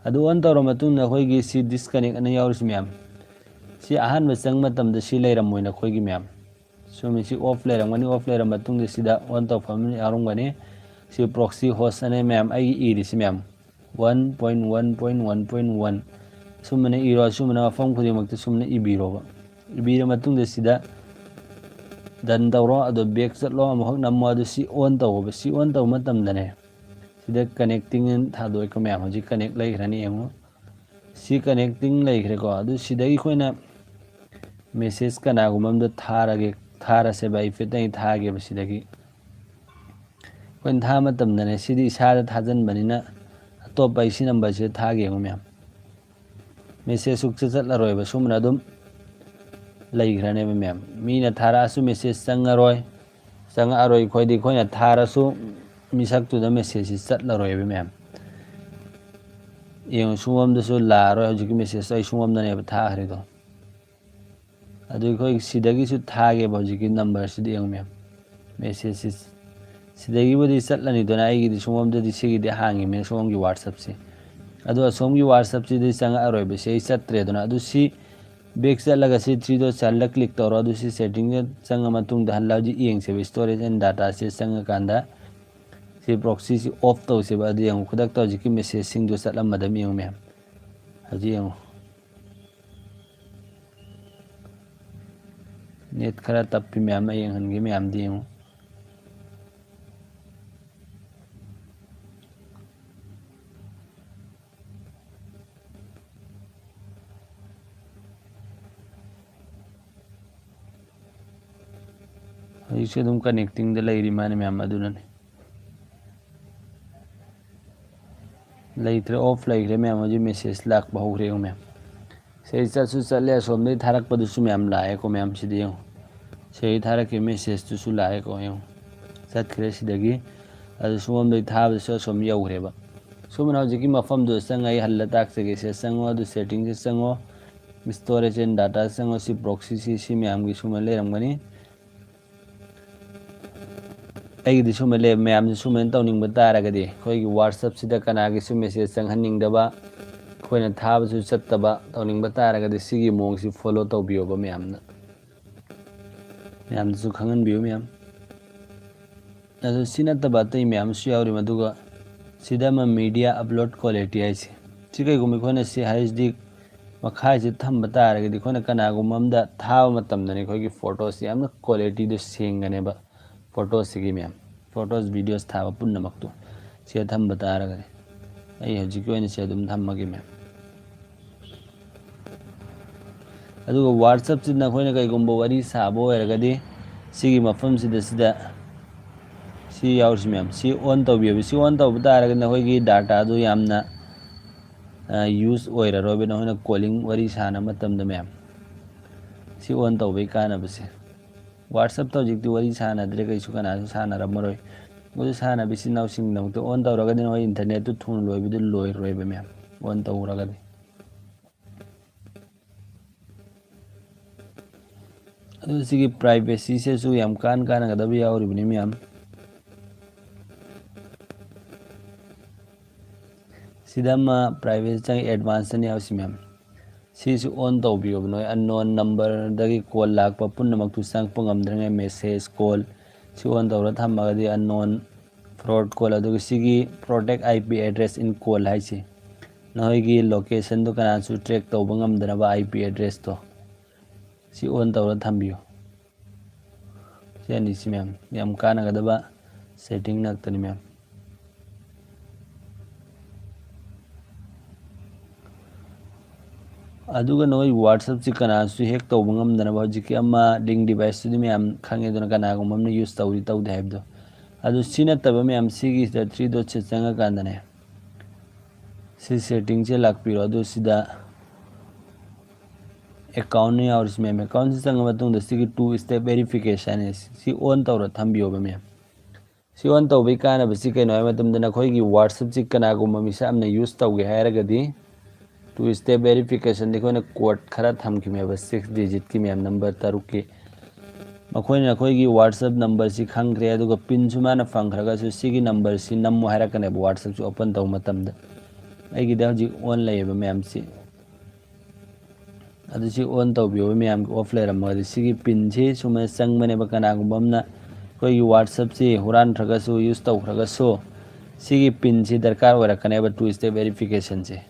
Speaker 1: अदु ऑन तौरो मतुंग न खोइगी सि डिस्कनेक्ट ने यावस मैम सि अहान मचंग मतम द सि लेरम मोइना खोइगी मैम सुमि सि ऑफ लेरमगनी ऑफ लेरम मतुंग द सिदा ऑन तौफम यारुंगनी सि प्रॉक्सी होस्ट ने मैम आई इरिसि मैम 1.1.1.1 सुमने इरो सुमना मफम खुदिमकते सुमने इबिरोबा इबिर मतुंग द सिदा दन तौरो अदो बैक चलो अमहक नमो अदो सि ऑन तौबा सि ऑन तौ मतम दने सिदा कनेक्टिंग थादोय को मैम हजि कनेक्ट लैखरनी यंगो सि कनेक्टिंग लैखरेको अदो सिदगी खोइना मेसेज कनागुमम थारसे बाई फितै थागे बसिदगी कोइन था मतम दने सिदी इसादा थाजन बनिना अतोप इसी नंबर से थागे यंगो मैम मेसेज सुक चलरोय बा सुमना दुम लैखरने मैम मीना थारासु मेसेज चंगारोय खोइदी खोइना थारासु मिसक्तुदा मेसेज चलरोय मैम यंग सुममदसु लारोय हजिकी मेसेज आई सुममदने थाखरेदो अदु खोइ सिदगिसु थागे हजिकी नंबर सिदी यंग मैम मेसेज सिदगी बुदी चलनी दोना आइगी सुममददी सिगी हांगी मे सोमगी व्हाट्सएप से अदु सोमगी व्हाट्सएप से चंगारोय बसे चत्रे दोना अदु सि बैक चलगा सि 3 डॉट चल क्लिक तौरो अदु सि सेटिंग चंगा मतुंग द हल्लाजी यंग से स्टोरेज एंड डाटा से चंगा कांदा सि प्रॉक्सी सि ऑफ तौसे बा अदु यंग खुदक तौ जिकी मेसेज सिंग दो चलम मदम यंग मैम हजि यंग नेट खरा तप्पी मैम यंग हनगे मैम दी यंग हजिसे दुम कनेक्टिंग द लैरि माने मैम अदुनने लैथ्रे ऑफ लैख्रे मैम हजि मेसेज लाक बहुख्रे मैम सही चलसु चले सोमदे थारक पदुसु मैम लाएको मैम सिदि यंग सही थारक के मेसेज तुसु लाएको यंग चत्ख्रे सिदगी अदु सोमदे थाबसु सोम यौख्रेबा सुमना हजिकी मफम दो चंगाई हल्ला ताकसगे से चंगो अदु सेटिंग से चंगो स्टोरेज एंड डाटा चंगो सि प्रॉक्सी सि मैम की सुमन लेरमगनी ꯑꯩꯒꯤꯗꯤ ꯁꯨꯝꯕ ꯂꯩ ꯃꯌꯥꯝꯁꯨ ꯁꯨꯝꯕ ꯇꯧꯅꯤꯡꯕ ꯇꯥꯔꯒꯗꯤ ꯑꯩꯈꯣꯏꯒꯤ ꯋꯥꯠꯁꯑꯞꯁꯤꯗ ꯀꯅꯥꯒꯤꯁꯨ ꯃꯦꯁꯦꯖ ꯆꯪꯍꯟꯅꯤꯡꯗꯕ ꯑꯩꯈꯣꯏꯅ ꯊꯥꯕꯁꯨ ꯆꯠꯇꯕ ꯇꯧꯅꯤꯡꯕ ꯇꯥꯔꯒꯗꯤ ꯁꯤꯒꯤ ꯃꯑꯣꯡꯁꯤ ꯐꯣꯂꯣ ꯇꯧꯕꯤꯌꯣꯕ ꯃꯌꯥꯝꯗꯁꯨ ꯈꯪꯍꯟꯕꯤꯌꯨ ꯃꯌꯥꯝ ꯑꯗꯨ ꯁꯤ ꯅꯠꯇꯕ ꯑꯇꯩ ꯃꯌꯥꯝꯁꯨ ꯌꯥꯎꯔꯤ ꯃꯗꯨꯒ ꯁꯤꯗ ꯑꯃ ꯃꯤꯗꯤꯌꯥ ꯑꯞꯂꯣꯗ ꯀ꯭ꯋꯥꯂꯤꯇꯤ ꯍꯥꯏꯁꯦ ꯁꯤ ꯀꯩꯒꯨꯝꯕ ꯑꯩꯈꯣꯏꯅ ꯁꯤ HD ꯃꯈꯥꯁꯤ ꯊꯝꯕ ꯇꯥꯔꯒꯗꯤ ꯑꯩꯈꯣꯏꯅ ꯀꯅꯥꯒꯨꯝꯕ ꯑꯝꯗ ꯊꯥꯕ ꯃꯇꯝꯗꯅꯤ ꯑꯩꯈꯣꯏꯒꯤ ꯐꯣꯇꯣꯁꯤ ꯌꯥꯝꯅ ꯀ꯭ꯋꯥꯂꯤꯇꯤꯗꯨ ꯁꯦꯡꯒꯅꯦꯕ ꯐꯣꯇꯣꯁꯤꯒꯤ ꯃꯌꯥꯝ ꯐꯣꯇꯣꯁ ꯚꯤꯗꯤꯑꯣꯁ ꯊꯥꯕ ꯄꯨꯝꯅꯃꯛꯇꯨ ꯁꯤꯗ ꯊꯝꯕ ꯇꯥꯔꯒꯗꯤ ꯑꯩ ꯍꯧꯖꯤꯛꯀꯤ ꯑꯣꯏꯅ ꯁꯤ ꯑꯗꯨꯝ ꯊꯝꯃꯒꯦ ꯃꯌꯥꯝ ꯑꯗꯨꯒ WhatsAppꯁꯤꯅ ꯑꯩꯈꯣꯏꯅ ꯀꯩꯒꯨꯝꯕ ꯋꯥꯔꯤ ꯁꯥꯕ ꯑꯣꯏꯔꯒꯗꯤ ꯁꯤꯒꯤ ꯃꯐꯝꯁꯤꯗ ꯁꯤ ꯌꯥꯎꯔꯤꯁꯤ ꯃꯌꯥꯝ ꯁꯤ ꯑꯣꯟ ꯇꯧꯕꯤꯌꯣ ꯁꯤ ꯑꯣꯟ ꯇꯧꯕ ꯇꯥꯔꯒꯗꯤ ꯑꯩꯈꯣꯏꯒꯤ ꯗꯥꯇꯥꯗꯨ ꯌꯥꯝꯅ ꯌꯨꯁ ꯑꯣꯏꯔꯔꯣꯏꯕ ꯅꯈꯣꯏꯅ ꯀꯣꯂꯤꯡ ꯋꯥꯔꯤ ꯁꯥꯟꯅꯕ ꯃꯇꯝꯗ ꯃꯌꯥꯝ ꯁꯤ ꯑꯣꯟ ꯇꯧꯕꯩ ꯀꯥꯟꯅꯕꯁꯦ WhatsAppꯇ ꯍꯧꯖꯤꯛꯇꯤ ꯋꯥꯔꯤ ꯁꯥꯟꯅꯗ꯭ꯔꯦ ꯀꯩꯁꯨ ꯀꯅꯥꯁꯨ ꯁꯥꯟꯅꯔꯝꯃꯔꯣꯏ ꯑꯗꯨ ꯁꯥꯟꯅꯕ ꯏꯆꯤꯟ ꯏꯅꯥꯎꯁꯤꯡꯒꯤꯗꯃꯛꯇ ꯑꯣꯟ ꯇꯧꯔꯒꯗꯤ ꯅꯈꯣꯏ ꯏꯟꯇꯔꯅꯦꯠꯇꯨ ꯊꯨꯅ ꯂꯣꯏꯕꯗꯨ ꯂꯣꯏꯔꯣꯏꯕ ꯃꯌꯥꯝ ꯑꯣꯟ ꯇꯧꯔꯒꯗꯤ ꯑꯗꯨ ꯁꯤꯒꯤ ꯄ꯭ꯔꯥꯏꯚꯦꯁꯤꯁꯤꯁꯨ ꯌꯥꯝ ꯀꯥꯟꯅꯒꯗꯕ ꯌꯥꯎꯔꯤꯕꯅꯤ ꯃꯌꯥꯝ ꯁꯤꯗ ꯑꯃ ꯄ꯭ꯔꯥꯏꯚꯦꯁꯤ ꯆꯪꯉꯤ ꯑꯦꯗꯚꯥꯟꯁꯇꯅꯤ ꯌꯥꯎꯔꯤꯁꯤ ꯃꯌꯥꯝ ꯁꯤꯁꯨ ꯑꯣꯟ ꯇꯧꯕꯤꯌꯣꯕ ꯅꯣꯏ ꯑꯟꯅꯣꯟ ꯅꯝꯕꯔꯗꯒꯤ ꯀꯣꯜ ꯂꯥꯛꯄ ꯄꯨꯝꯅꯃꯛꯇꯨ ꯆꯪꯉꯛꯄ ꯉꯝꯗ꯭ꯔꯤꯉꯩ ꯃꯦꯁꯦꯖ ꯀꯣꯜ ꯁꯤ ꯑꯣꯟ ꯇꯧꯔ ꯊꯝꯃꯒꯗꯤ ꯑꯟꯅꯣꯟ ꯐ꯭ꯔꯣꯗ ꯀꯣꯜ ꯑꯗꯨꯒ ꯁꯤꯒꯤ ꯄ꯭ꯔꯣꯇꯦꯛ IP ꯑꯦꯗ꯭ꯔꯦꯁ ꯏꯟ ꯀꯣꯜ ꯍꯥꯏꯁꯤ ꯅꯈꯣꯏꯒꯤ ꯂꯣꯀꯦꯁꯟꯗꯨ ꯀꯅꯥꯁꯨ ट्रैक ꯇꯧꯕ ꯉꯝꯗꯅꯕ IP ꯑꯦꯗ꯭ꯔꯦꯁꯇꯣ ꯁꯤ ꯑꯣꯟ ꯇꯧꯔ ꯊꯝꯕꯤꯌꯨ ꯁꯤ ꯑꯅꯤꯁꯤ ꯃꯌꯥꯝ ꯌꯥꯝ ꯀꯥꯟꯅꯒꯗꯕ ꯁꯦꯇꯤꯡ ꯉꯥꯛꯇꯅꯤ ꯃꯌꯥꯝ ꯑꯗꯨꯒ ꯅꯣꯏ WhatsAppꯁꯤ ꯀꯅꯥꯁꯨ ꯍꯦꯛ ꯇꯧꯕ ꯉꯝꯗꯅꯕ ꯍꯧꯖꯤꯛꯀꯤ ꯑꯃ ꯂꯤꯡ ꯗꯤꯚꯥꯏꯁꯇꯨꯗꯤ ꯃꯌꯥꯝ ꯈꯪꯉꯦꯗꯅ ꯀꯅꯥꯒꯨꯝꯕ ꯑꯃꯅ ꯌꯨꯁ ꯇꯧꯗꯦ ꯍꯥꯏꯕꯗꯣ ꯑꯗꯨ ꯁꯤ ꯅꯠꯇꯕ ꯃꯌꯥꯝ ꯁꯤꯒꯤꯁꯤꯗ 3 ꯗꯣꯠꯁꯦ ꯆꯪꯉꯀꯥꯟꯗꯅꯦ ꯁꯤ ꯁꯦꯇꯤꯡꯁꯦ ꯂꯥꯛꯄꯤꯔꯣ ꯑꯗꯨ ꯁꯤꯗ ꯑꯦꯀꯥꯎꯟꯅ ꯌꯥꯎꯔꯤꯁꯤ ꯃꯌꯥꯝ ꯑꯦꯀꯥꯎꯟꯁꯤ ꯆꯪꯉ ꯃꯇꯨꯡꯗ ꯁꯤꯒꯤ 2 ꯁ꯭ꯇꯦꯞ ꯚꯦꯔꯤꯐꯤꯀꯦꯁꯟ ꯁꯤ ꯑꯣꯟ ꯇꯧꯔ ꯊꯝꯕꯤꯌꯣꯕ ꯃꯌꯥꯝ ꯁꯤ ꯑꯣꯟ ꯇꯧꯕꯩ ꯀꯥꯟꯅꯕꯁꯤ ꯀꯩꯅꯣ ꯍꯥꯏꯕ ꯃꯇꯝꯗ ꯅꯈꯣꯏꯒꯤ WhatsAppꯁꯤ ꯀꯅꯥꯒꯨꯝꯕ ꯃꯤꯁꯛ ꯑꯃꯅ ꯌꯨꯁ ꯇꯧꯒꯦ ꯍꯥꯏꯔꯒꯗꯤ 2 स्टेप वेरिफिकेशन अखोना कोड खरा थमखिमेबा 6 डिजिट की मैम नंबर तरुक की मखोइन अखोइगी WhatsApp नंबर सी खंग्रे अदुगा पिन सुमाना फंग्रगासु सिगी नंबर सी नम्मो हाइरकने WhatsApp सु ओपन तौ मतमदा अइगिदा हजि ऑन लैबा मैम सी अदु सी ऑन तौबियो मैम ऑफ लेरमगदि सिगी पिन सी सुमा संगमने बकनागुम्बमना कोइगी WhatsApp सी हुरान थ्रगासु यूज तौख्रगासु सिगी पिन सी दरकार ओइरकनेबा 2 स्टेप वेरिफिकेशन से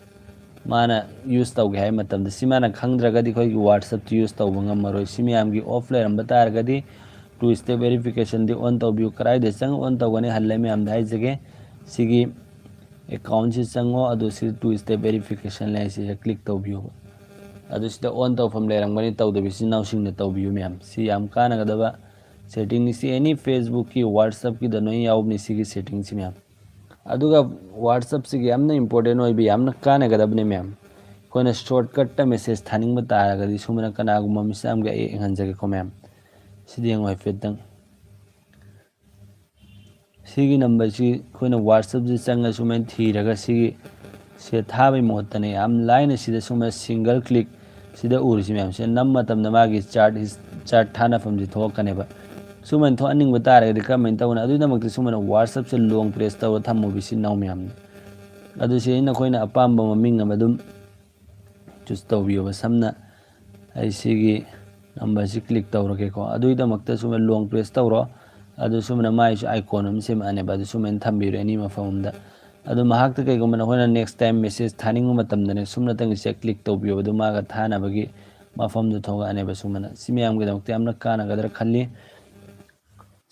Speaker 1: माना यूज तौगे है मतम सिमाना खंद्रगदि खोइगी WhatsApp यूज तौब ngमरोय सिमियामगी ऑफ लेरम बतारगदि 2 स्टेप वेरिफिकेशन दि ऑन तौबियो कराइदे संग ऑन तौगने हल्ले मैम दाइजगे सिगी अकाउंट से संगो अदु सि 2 स्टेप वेरिफिकेशन ले सि क्लिक तौबियो अदु सिदा ऑन तौफम लेरंगबनि तौदबि सि नाउसिंग ने तौबियो मैम सि याम कानगदबा सेटिंग नि सि एनी Facebook की WhatsApp की दनोय यावबनि सिगी सेटिंग सि मैम अदुगा WhatsApp सिगी यामना इंपोर्टेंट ओइबि यामना कानगदबनि मैम कोइना शॉर्टकट मेसेज थानिंग बतारगदि सुमना कनागुम मिसामगे ए हंजगे को मैम सिदिंग वाइफेतंग सिगी नंबर सी कोइना WhatsApp जी चंगा सुमेन थीरगा सिगी से थाबै मोहतने याम लाइन सिदा सुमे सिंगल क्लिक सिदा उरिसि मैम से नम मतम नमागी चार्ट थाना फमजि थोकनेबा सुमन थो अनिंग बतारगदि कमेंट तौना अदुदमक्ति सुमना WhatsApp से लॉन्ग प्रेस तौ थमो बिसि नाउ मैम अदु से इन कोइना अपाम्बा ममिंग अमदुम चूज तौबियो समना ऐसिगी नंबर से क्लिक तौरगे को अदुइदमक्ता सुमे लॉन्ग प्रेस तौरो अदु सुमना माइस आइकॉन अम सेम अने बदु सुमेन थम्बिरो एनी मफमदा अदु महाक्ता कैगुम नखोना नेक्स्ट टाइम मेसेज थानिंग मतमदने सुमना तंग से क्लिक तौबियो अदु मागा थानाबगी मफमदु थोगा अने बसुमना सिमियाम गेदमक्ता यामना कानागदर खल्ली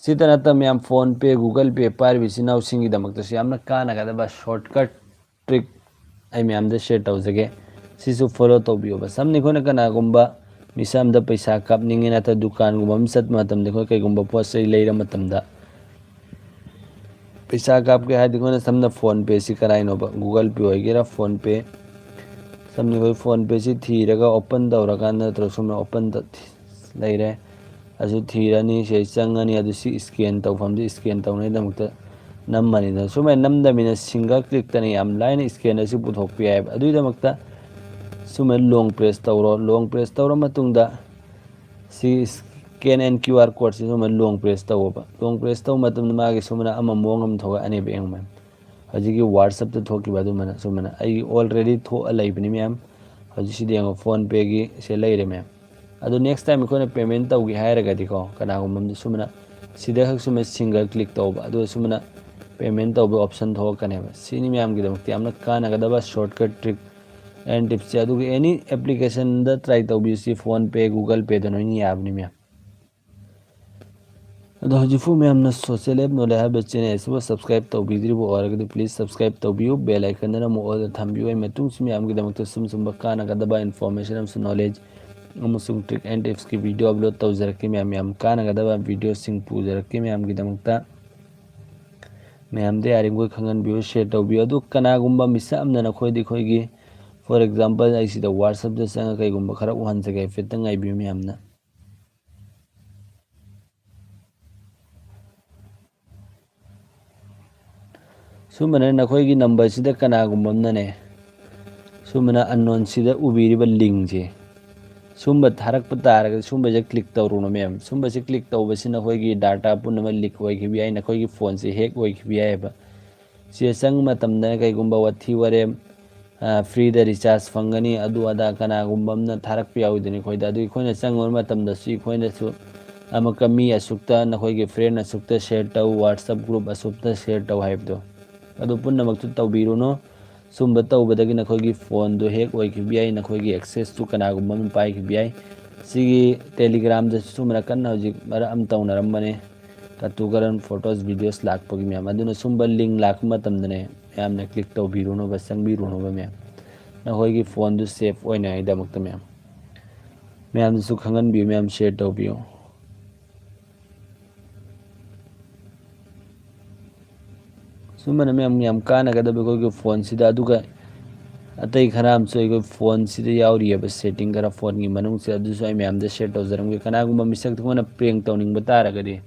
Speaker 1: सितनत मैम फोन पे गूगल पे पारबिसि नाउसिंगिदमक्ता यामना कानागदबा शॉर्टकट ट्रिक आई मैम द शेयर तौजगे सिसु फॉलो तौबियो समनि खोना कनागुम्बा मिसामदा पैसा कापनिंगे नाता दुकान गुम सत मतम देखो कैगुम्बा पोत चै लेरा मतमदा पैसा कापके हादि खोना समना फोन पे सि कराइनोबा गूगल पे होइगेरा फोन पे समनि खोइ फोन पे सि थीरगा ओपन तौरकान नत्र सुमना ओपन लेरे असु थीरनी से चंगनी अदु सि स्कैन तौफमदि स्कैन तौनेदमक्ता नम्मनिदा सुमे नमदमिना सिंगल क्लिक तने याम लाइन स्कैन असि पुथोकपि याब अदुइदमक्ता सुमे लॉन्ग प्रेस तौरो लॉन्ग प्रेस तौरो मतुंगदा सि scan and QR code si sumana long press tawba long press taw matam magi sumana ama mongam thoga ane be engman haji gi WhatsApp ta thoki badu mana sumana ai already tho alai bini ma'am haji si dengo phone pay gi se laire ma'am adu next time ko na payment tawgi hairaga diko kana gum sumana sida hak sumana single click tawba adu sumana payment tawba option thokane ba sini ma'am gi damti amna kana ga daba shortcut trick and tips adu any application da try tawbi si phone pay Google Pay da no ni abni ma'am ado hajifu ma'am na social app no la have channel so subscribe tawbidri bo oragadi please subscribe tawbiu bell icon na mo all thambiu ai matung si ma'am gi damti sum kana ga daba information am knowledge amusung trick and tips ki video upload tawjaraki ma'am kana ga daba video sing pujaraki ma'am gi damta ma'am de arim go khangan bio share tawbiu adu kana gumba misa amna na khoi di khoi gi for example I see the WhatsApp da sanga kai gumba khara uhan se kai fitang ai biu ma'am na sumana na khoi gi number sida kana gumba na ne sumana unknown sida ubiri ba link je sumba tharak pataraga sumba je click tawru no ma'am sumba se click tawba sina khoi gi data punna ma leak hoi gi bi ai na khoi gi phone se hack hoi gi bi ai ba se sang matam na kai gumba wathi ware free da recharge fangani adu ada kana gumbam na tharak pi awdini khoi da adu khoi na sang or matam da si khoi na su amaka mi asukta na khoi gi friend asukta share taw WhatsApp group asukta share taw haib do adu punna mak tu tawbiru no sumba tawbadagi na khoi gi phone do hack hoi gi bi ai na khoi gi access tu kana gumbam pai gi bi ai sigi telegram da sumra kan na hojik mara am taw naram bane katu garan photos videos lak pagi ma'am aduna sumba link lak matam dane ma'am na click tawbiru no ba sangbiru no ba ma'am na khoi gi phone du safe oina ai damak ta ma'am su khangan bi ma'am share tawbiu sumana ma'am kana ga da be khoi gi phone sida aduga atai kharam choi go phone sida yauri ba setting kara phone gi manung se adu so ai ma'am da share tawjaram gi kana gumba misak thona prank tawning ba tara ga de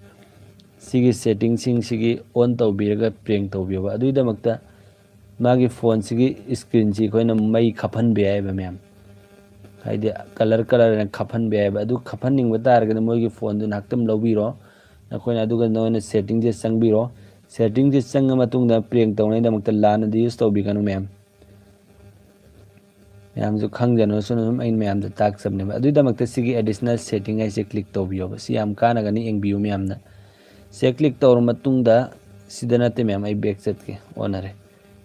Speaker 1: sigi setting sing sigi on tawbiraga prank tawbiba adu damakta magi phone sigi screen ji khoina mai khaphan be ai ba ma'am haide color na khaphan be ai ba adu khaphan ning ba taraga moi gi phone du naktam lobiro na khoina adu ga no na setting je sangbiro setting je sanga matung da prank tawnai damakta lana di use tawbi kanu ma'am ma'am ju khangjano sunum ain ma'am da tak sabne ba adu damakta sigi additional setting ai se click tawbiyo ba si am kana ga ni engbiu ma'am na se click tawr matung da sida nate ma'am ai back chat ke onare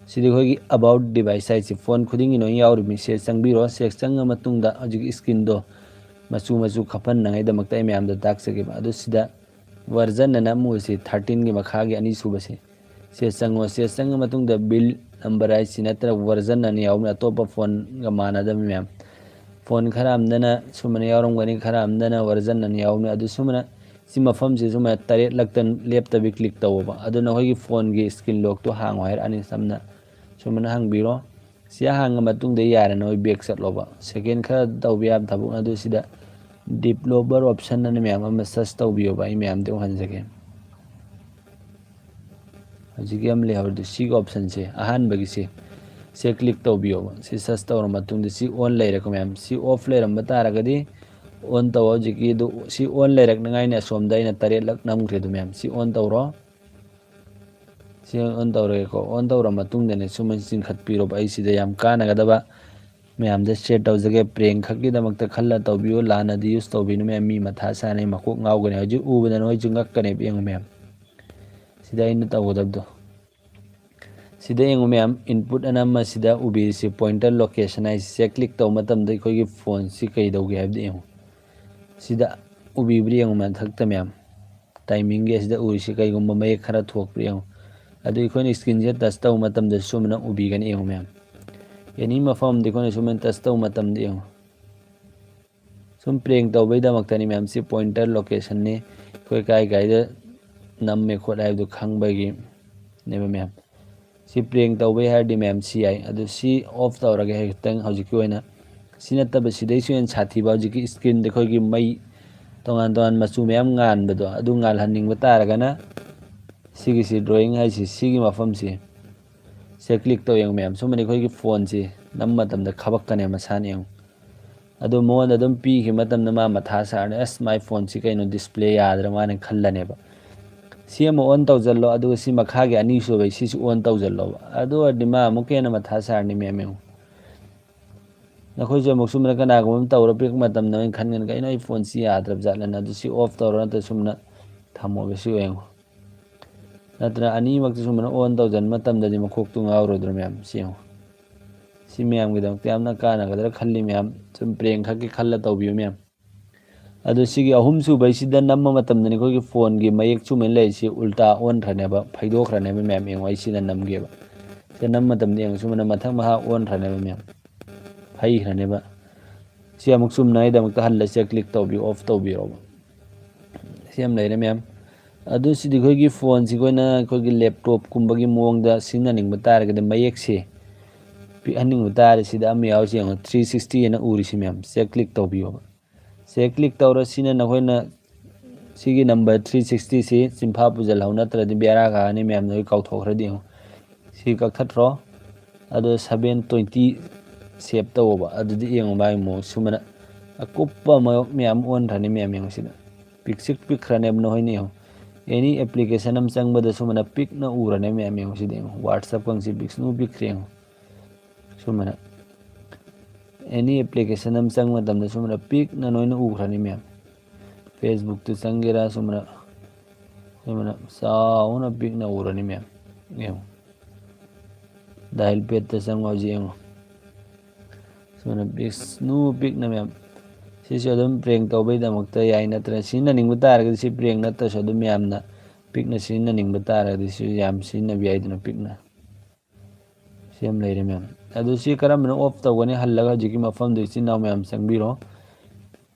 Speaker 1: sidi khoi gi about device ai si phone khuding ino yauri mi se sangbiro se sanga matung da ajig screen do machu khapan nangai damakta ai ma'am da tak sake ba adu sida version na mu si 13 gi makha gi ani suba se sanga matung da bill number ai sinatra version na ni yaw na top phone ga mana da ma'am phone kharam dana sumana yawram gani kharam dana version na ni yaw na adu sumana si mafam se suma tare laktan laptop bi click tawba adu na hogi phone gi screen lock to hang wire ani samna sumana hang biro si hang matung de yara no back sat loba second kha tawbi ab thabu adu sida developer option na ma'am am search tawbiyo ba i ma'am de han jage ajigam le hawdu si option se ahan bagi se click tawbiyo si search tawra matung de si on lai ra ko ma'am si off lai ram batara gadi on taw jiki do si on lai rak nangai na som dai na tare lak nam khre du ma'am si on tawro si on tawre ko on tawra matung de ne suman sin khat piro ba ai si da yam kana ga da ba ma'am da share taw jage prank khaki da makta khalla tawbiyo lana di use tawbinu ma'am mi matha sa nei makok ngau gane hoji u bana noi jungak kane beng ma'am sida in tawdab do sida yengu ma'am input anama sida ubi si pointer location ai se click taw matam dai khoi gi phone si kai dawge hab de yengu sida ubi bri yengu man thakta ma'am timing ge sida uri si kai gumba mai khara thok pri yengu adu khoi ni screen je touch taw matam da sumna ubi gan yengu ma'am yani mafam de khoi sumen touch taw matam de yengu sum prank taw bai da maktani ma'am si pointer location ne khoi kai da nam me khodai du khang bai gi ne ma'am si prank tawbai hardi ma'am si ai adu si off tawraga hetang hojiki oina sinata ba sidai suyen sathi ba hojiki screen de khoi gi mai tongan machu ma'am ngan bado adu ngal hanning ba taraga na sigi si drawing hai si sigi mafam si se click taw yang ma'am sumani khoi gi phone si nam matam da khabak kane masan yang ꯑꯗꯨ ꯃꯉꯣꯟꯗ ꯑꯗꯨꯝ ꯄꯤꯈꯤꯕ ꯃꯇꯝꯗ ꯃꯥ ꯃꯊꯥ ꯁꯥꯔꯅꯤ, ꯑꯁ ꯃꯥꯏ ꯐꯣꯟꯁꯤ ꯀꯩꯅꯣ ꯗꯤꯁꯄ꯭ꯂꯦ ꯌꯥꯗ꯭ꯔ ꯃꯥꯅ ꯈꯜꯂꯅꯦꯕ. ꯁꯤ ꯑꯃ ꯑꯣꯟ ꯇꯧꯁꯤꯜꯂꯣ, ꯑꯗꯨꯒ ꯁꯤ ꯃꯈꯥꯒꯤ ꯑꯅꯤꯁꯨꯕꯩ ꯁꯤꯁꯨ ꯑꯣꯟ ꯇꯧꯁꯤꯜꯂꯣꯕ. ꯑꯗꯨ ꯑꯣꯏꯔꯗꯤ ꯃꯥ ꯑꯃꯨꯛꯀ ꯍꯦꯟꯅ ꯃꯊꯥ ꯁꯥꯔꯅꯤ ꯃꯌꯥꯝ ꯌꯦꯡꯉꯨ. ꯅꯈꯣꯏꯁꯨ ꯑꯃꯨꯛ ꯁꯨꯝꯅ ꯀꯅꯥꯒꯨꯝꯕ ꯑꯃ ꯇꯧꯔ ꯄꯤꯔꯛꯄ ꯃꯇꯝꯗ ꯑꯣꯏꯅ ꯈꯟꯒꯅꯤ ꯀꯩꯅꯣ ꯑꯩ ꯐꯣꯟꯁꯤ ꯌꯥꯗ꯭ꯔꯕ ꯖꯥꯠꯂꯅ. ꯑꯗꯨ ꯁꯤ ꯑꯣꯐ ꯇꯧꯔꯣ, ꯅꯠꯇ꯭ꯔ ꯁꯨꯝꯅ ꯊꯝꯃꯣꯕ. ꯁꯤ ꯌꯦꯡꯉꯨ. ꯅꯠꯇ꯭ꯔ ꯑꯅꯤꯃꯛꯇ ꯁꯨꯝꯕꯅ ꯑꯣꯟ ꯇꯧꯁꯤꯟꯕ ꯃꯇꯝꯗꯗꯤ ꯃꯀꯣꯛꯇꯨ ꯉꯥꯎꯔꯣꯏꯗ꯭ꯔꯣ ꯃꯌꯥꯝ? ꯁꯤ ꯌꯦꯡꯉꯨ. ꯁꯤ ꯃꯌꯥꯝꯒꯤꯗꯃꯛꯇ ꯌꯥꯝꯅ ꯀꯥꯟꯅꯒꯗ꯭ꯔꯥ ꯈꯜꯂꯤ ꯃꯌꯥꯝ. ꯁꯨꯝ ꯄ꯭ꯔꯦꯡ ꯈꯛꯀꯤ ꯈꯜꯂ ꯇꯧꯕꯤꯌꯨ ꯃꯌꯥꯝ. ꯑꯗꯨ ꯁꯤꯒꯤ ꯑꯍꯨꯝꯁꯨꯕꯩꯁꯤꯗ ꯅꯝꯕ ꯃꯇꯝꯗꯅꯤ ꯑꯩꯈꯣꯏꯒꯤ ꯐꯣꯟꯒꯤ ꯃꯌꯦꯛ ꯆꯨꯝꯃꯦꯅ ꯂꯩꯔꯤꯁꯤ ꯎꯜꯇꯥ ꯑꯣꯟꯈ꯭ꯔꯅꯦꯕ, ꯐꯩꯗꯣꯛꯈ꯭ꯔꯅꯦꯕ ꯃꯌꯥꯝ ꯌꯦꯡꯉꯨ. ꯑꯩ ꯁꯤꯗ ꯅꯝꯒꯦꯕ. ꯁꯤꯗ ꯅꯝꯕ ꯃꯇꯝꯗ ꯌꯦꯡꯉꯨ ꯁꯨꯝꯕꯅ ꯃꯊꯛ ꯃꯈꯥ ꯑꯣꯟꯈ꯭ꯔꯅꯦꯕ ꯃꯌꯥꯝ, ꯐꯩꯈ꯭ꯔꯅꯦꯕ. ꯁꯤ ꯑꯃꯨꯛ ꯆꯨꯝꯅꯉꯥꯏꯗꯃꯛꯇ ꯍꯜꯂ ꯁꯤꯗ ꯀ꯭ꯂꯤꯛ ꯇꯧꯕꯤꯌꯨ, ꯑꯣꯐ ꯇꯧꯕꯤꯔꯣꯕ. ꯁꯤ ꯑꯃ ꯂꯩꯔꯦ ꯃꯌꯥꯝ. ꯑꯗꯨ ꯁꯤꯗꯤ ꯑꯩꯈꯣꯏꯒꯤ ꯐꯣꯟꯁꯤ ꯑꯩꯈꯣꯏꯒꯤ ꯂꯦꯞꯇꯣꯞꯀꯨꯝꯕꯒꯤ ꯃꯑꯣꯡꯗ ꯁꯤꯖꯤꯟꯅꯅꯤꯡꯕ ꯇꯥꯔꯒꯗꯤ ꯃꯌꯦꯛꯁꯦ ꯄꯤꯛꯍꯟꯅꯤꯡꯕ ꯇꯥꯔꯦ ꯁꯤꯗ ꯑꯃ ꯌꯥꯎꯔꯤꯁꯤ ꯌꯦꯡꯉꯨ, 360 ꯑꯅ ꯎꯔꯤꯁꯤ ꯃꯌꯥꯝ. ꯁꯤꯗ ꯀ꯭ꯂꯤꯛ ꯇꯧꯕꯤꯌꯣꯕ. ꯁꯤꯗ ꯀ꯭ꯂꯤꯛ ꯇꯧꯔ ꯁꯤꯅ ꯅꯈꯣꯏꯅ ꯁꯤꯒꯤ ꯅꯝꯕꯔ 360ꯁꯤ ꯆꯤꯟꯐꯥ ꯄꯨꯁꯤꯜꯍꯧ, ꯅꯠꯇ꯭ꯔꯗꯤ ꯕꯦꯔꯥ ꯀꯥꯒꯅꯤ ꯃꯌꯥꯝ. ꯅꯣꯏ ꯀꯥꯎꯊꯣꯛꯈ꯭ꯔꯗꯤ ꯌꯦꯡꯉꯨ. ꯁꯤ ꯀꯛꯊꯠꯈ꯭ꯔꯣ. ꯑꯗꯣ 720 ꯁꯦꯞ ꯇꯧꯋꯣꯕ. ꯑꯗꯨꯗꯤ ꯌꯦꯡꯉꯨ ꯃꯥꯒꯤ ꯃꯑꯣꯡ ꯁꯨꯃꯥꯏꯅ ꯑꯀꯨꯞꯄ ꯃꯌꯥꯝ ꯑꯣꯟꯈ꯭ꯔꯅꯤ ꯃꯌꯥꯝ ꯌꯦꯡꯉꯨ. ꯁꯤꯗ ꯄꯤꯛꯁꯤꯛ ꯄꯤꯛꯈ꯭ꯔꯅꯦꯕ ꯅꯈꯣꯏꯅ ꯌꯦꯡꯉꯨ. ꯑꯦꯅꯤ ꯑꯦꯄ꯭ꯂꯤꯀꯦꯁꯟ ꯑꯃ ꯆꯪꯕꯗ ꯁꯨꯃꯥꯏꯅ ꯄꯤꯛꯅ ꯎꯔꯅꯦ ꯃꯌꯥꯝ ꯌꯦꯡꯉꯨ. ꯁꯤꯗ ꯌꯦꯡꯉꯨ. ꯋꯥꯠꯁꯑꯞ ꯀꯪꯁꯤ ꯄꯤꯛꯁꯅꯨ ꯄꯤꯛꯈ꯭ꯔꯦ ꯌꯦꯡꯉꯨ. ꯁꯨꯃꯥꯏꯅ ꯑꯦꯅꯤ ꯑꯦꯄ꯭ꯂꯤꯀꯦꯁꯟ ꯑꯃ ꯆꯪꯕ ꯃꯇꯝꯗ ꯁꯨꯃꯥꯏꯅ ꯄꯤꯛꯅ ꯅꯣꯏꯅ ꯎꯈ꯭ꯔꯅꯤ ꯃꯌꯥꯝ. ꯐꯦꯁꯕꯨꯛꯇ ꯆꯪꯒꯦꯔꯥ ꯁꯨꯃꯥꯏꯅ ꯆꯥꯎꯅ ꯄꯤꯛꯅ ꯎꯔꯅꯤ ꯃꯌꯥꯝ ꯌꯦꯡꯉꯨ. ꯗꯥꯏꯜ ꯄꯦꯗꯇ ꯆꯪꯉꯣ ꯍꯧꯖꯤꯛ ꯌꯦꯡꯉꯨ. ꯁꯨꯃꯥꯏꯅ ꯄꯤꯛꯁꯅꯨ ꯄꯤꯛꯅ ꯃꯌꯥꯝ. ꯁꯤꯁꯨ ꯑꯗꯨꯝ ꯄ꯭ꯔꯦꯡ ꯇꯧꯕꯩꯗꯃꯛꯇ ꯌꯥꯏ. ꯅꯠꯇ꯭ꯔꯒ ꯁꯤꯖꯤꯟꯅꯅꯤꯡꯕ ꯇꯥꯔꯒꯗꯤ ꯁꯤ ꯄ꯭ꯔꯦꯡ ꯅꯠꯇ꯭ꯔꯁꯨ ꯑꯗꯨꯝ ꯌꯥꯝꯅ ꯄꯤꯛꯅ ꯁꯤꯖꯤꯟꯅꯅꯤꯡꯕ ꯇꯥꯔꯒꯗꯤ ꯁꯤ ꯌꯥꯝ ꯁꯤꯖꯤꯟꯅꯕ ꯌꯥꯏꯗꯅ ꯄꯤꯛꯅ. ꯁꯤ ꯑꯃ ꯂꯩꯔꯦ ꯃꯌꯥꯝ. ꯑꯗꯨ ꯁꯤ ꯀꯔꯝꯕꯅ ꯑꯣꯐ ꯇꯧꯒꯅꯤ? ꯍꯜꯂꯒ ꯍꯧꯖꯤꯛꯀꯤ ꯃꯐꯝꯗꯨ ꯏꯆꯤꯟ ꯏꯅꯥꯎ ꯃꯌꯥꯝ ꯆꯪꯕꯤꯔꯣ.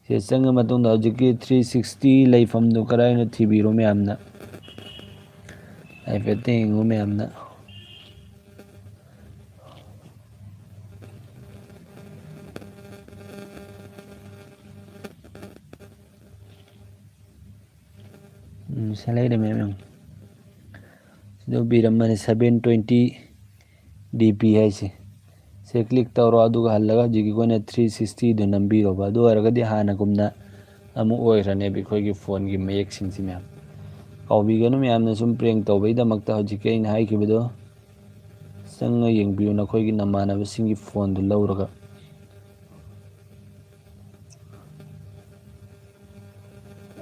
Speaker 1: ꯁꯤ ꯆꯪꯉ ꯃꯇꯨꯡꯗ ꯍꯧꯖꯤꯛꯀꯤ 360 ꯂꯩꯐꯝꯗꯨ ꯀꯗꯥꯏꯅ ꯊꯤꯕꯤꯔꯣ ꯃꯌꯥꯝꯅ. ꯍꯥꯏꯐꯦꯠꯇ ꯌꯦꯡꯉꯨ ꯃꯌꯥꯝꯅ. ꯁꯤ ꯂꯩꯔꯦ ꯃꯌꯥꯝ ꯌꯦꯡꯉꯨ. ꯁꯤꯗ ꯎꯕꯤꯔꯝꯃꯅꯤ 720 DP ꯍꯥꯏꯁꯦ. ꯁꯤ ꯀ꯭ꯂꯤꯛ ꯇꯧꯔꯣ. ꯑꯗꯨꯒ ꯍꯜꯂꯒ ꯍꯧꯖꯤꯛꯀꯤ ꯑꯩꯈꯣꯏꯅ 360ꯗꯨ ꯅꯝꯕꯤꯔꯣꯕ. ꯑꯗꯨ ꯑꯣꯏꯔꯒꯗꯤ ꯍꯥꯟꯅꯒꯨꯝꯅ ꯑꯃꯨꯛ ꯑꯣꯏꯈ꯭ꯔꯅꯦꯕ ꯑꯩꯈꯣꯏꯒꯤ ꯐꯣꯟꯒꯤ ꯃꯌꯦꯛꯁꯤꯡꯁꯤ ꯃꯌꯥꯝ. ꯀꯥꯎꯕꯤꯒꯅꯨ ꯃꯌꯥꯝꯅ ꯁꯨꯝ ꯄ꯭ꯔꯦꯡ ꯇꯧꯕꯩꯗꯃꯛꯇ ꯍꯧꯖꯤꯛꯀꯤ ꯑꯩꯅ ꯍꯥꯏꯈꯤꯕꯗꯣ ꯆꯪꯉ ꯌꯦꯡꯕꯤꯌꯨ ꯅꯈꯣꯏꯒꯤ ꯅꯃꯥꯟꯅꯕꯁꯤꯡꯒꯤ ꯐꯣꯟꯗꯨ ꯂꯧꯔꯒ.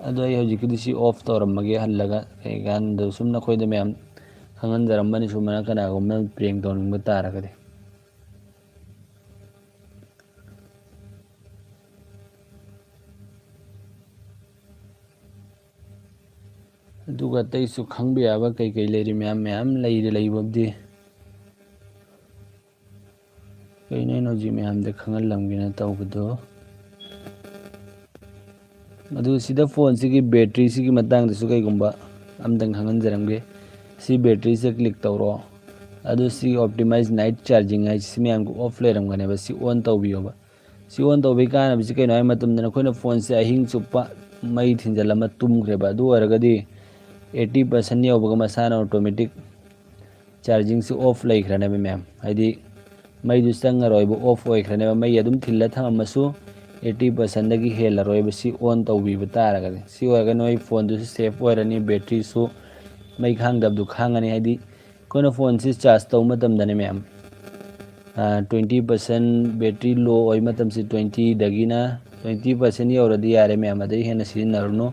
Speaker 1: ꯑꯗꯣ ꯑꯩ ꯍꯧꯖꯤꯛꯀꯤꯗꯤ ꯁꯤ ꯑꯣꯐ ꯇꯧꯔꯝꯃꯒꯦ ꯍꯜꯂꯒ ꯀꯩꯀꯥꯟꯗ ꯁꯨꯝ ꯅꯈꯣꯏꯗ ꯃꯌꯥꯝ ꯈꯪꯍꯟꯖꯔꯝꯕꯅꯤ ꯁꯨꯃꯥꯏꯅ ꯀꯅꯥꯒꯨꯝꯕ ꯄ꯭ꯔꯦꯡ ꯇꯧꯅꯤꯡꯕ ꯇꯥꯔꯒꯗꯤ. ꯑꯗꯨꯒ ꯑꯇꯩꯁꯨ ꯈꯪꯕ ꯌꯥꯕ ꯀꯩꯀꯩ ꯂꯩꯔꯤ ꯃꯌꯥꯝ ꯂꯩꯔꯤ ꯂꯩꯕꯕꯨꯗꯤ. ꯀꯩꯅꯣ ꯑꯩꯅ ꯍꯧꯖꯤꯛ ꯃꯌꯥꯝꯗ ꯈꯪꯍꯜꯂꯝꯒꯦꯅ ꯇꯧꯕꯗꯣ. ꯑꯗꯨ ꯁꯤꯗ ꯐꯣꯟꯁꯤꯒꯤ ꯕꯦꯇ꯭ꯔꯤꯁꯤꯒꯤ ꯃꯇꯥꯡꯗꯁꯨ ꯀꯩꯒꯨꯝꯕ ꯑꯝꯇꯪ ꯈꯪꯍꯟꯖꯔꯝꯒꯦ. ꯁꯤ ꯕꯦꯇ꯭ꯔꯤꯁꯦ ꯀ꯭ꯂꯤꯛ ꯇꯧꯔꯣ. ꯑꯗꯨ ꯁꯤ ꯑꯣꯞꯇꯤꯃꯥꯏꯖ ꯅꯥꯏꯠ ꯆꯥꯔꯖꯤꯡ ꯍꯥꯏꯁꯤ ꯁꯤ ꯃꯌꯥꯝꯒꯤ ꯑꯣꯐ ꯂꯩꯔꯝꯒꯅꯦꯕ. ꯁꯤ ꯑꯣꯟ ꯇꯧꯕꯤꯌꯣꯕ. ꯁꯤ ꯑꯣꯟ ꯇꯧꯕꯒꯤ ꯀꯥꯟꯅꯕꯁꯤ ꯀꯩꯅꯣ ꯍꯥꯏꯕ ꯃꯇꯝꯗ ꯑꯩꯈꯣꯏꯅ ꯐꯣꯟꯁꯦ ꯑꯍꯤꯡ ꯆꯨꯞꯄ ꯃꯩ ꯊꯤꯟꯖꯤꯜꯂꯝꯃ ꯇꯨꯝꯈ꯭ꯔꯦꯕ. ꯑꯗꯨ ꯑꯣꯏꯔꯒꯗꯤ 80% ꯌꯧꯕꯒ ꯃꯁꯥꯅ ꯑꯣꯇꯣꯃꯦꯇꯤꯛ ꯆꯥꯔꯖꯤꯡꯁꯤ ꯑꯣꯐ ꯂꯩꯈ꯭ꯔꯅꯦꯕ ꯃꯌꯥꯝ. ꯍꯥꯏꯗꯤ ꯃꯩꯗꯨ ꯆꯪꯉꯔꯣꯏꯕ, ꯑꯣꯐ ꯑꯣꯏꯈ꯭ꯔꯅꯦꯕ. ꯃꯩ ꯑꯗꯨꯝ ꯊꯤꯜꯂ ꯊꯝꯃꯝꯃꯁꯨ 80%ꯗꯒꯤ ꯍꯦꯜꯂꯔꯣꯏꯕ ꯁꯤ ꯑꯣꯟ ꯇꯧꯕꯤꯕ ꯇꯥꯔꯒꯗꯤ. ꯁꯤ ꯑꯣꯏꯔꯒ ꯅꯣꯏ ꯐꯣꯟꯗꯨꯁꯨ ꯁꯦꯐ ꯑꯣꯏꯔꯅꯤ, ꯕꯦꯇ꯭ꯔꯤꯁꯨ ꯃꯩ ꯈꯥꯡꯗꯕꯗꯨ ꯈꯥꯡꯉꯅꯤ. ꯍꯥꯏꯗꯤ ꯑꯩꯈꯣꯏꯅ ꯐꯣꯟꯁꯤ ꯆꯥꯔꯖ ꯇꯧꯕ ꯃꯇꯝꯗꯅꯦ ꯃꯌꯥꯝ 20% ꯕꯦꯇ꯭ꯔꯤ ꯂꯣ ꯑꯣꯏꯕ ꯃꯇꯝꯁꯤ 20ꯗꯒꯤꯅ 20% ꯌꯧꯔꯗꯤ ꯌꯥꯔꯦ ꯃꯌꯥꯝ. ꯑꯗꯩ ꯍꯦꯟꯅ ꯁꯤꯖꯤꯟꯅꯔꯨꯅꯨ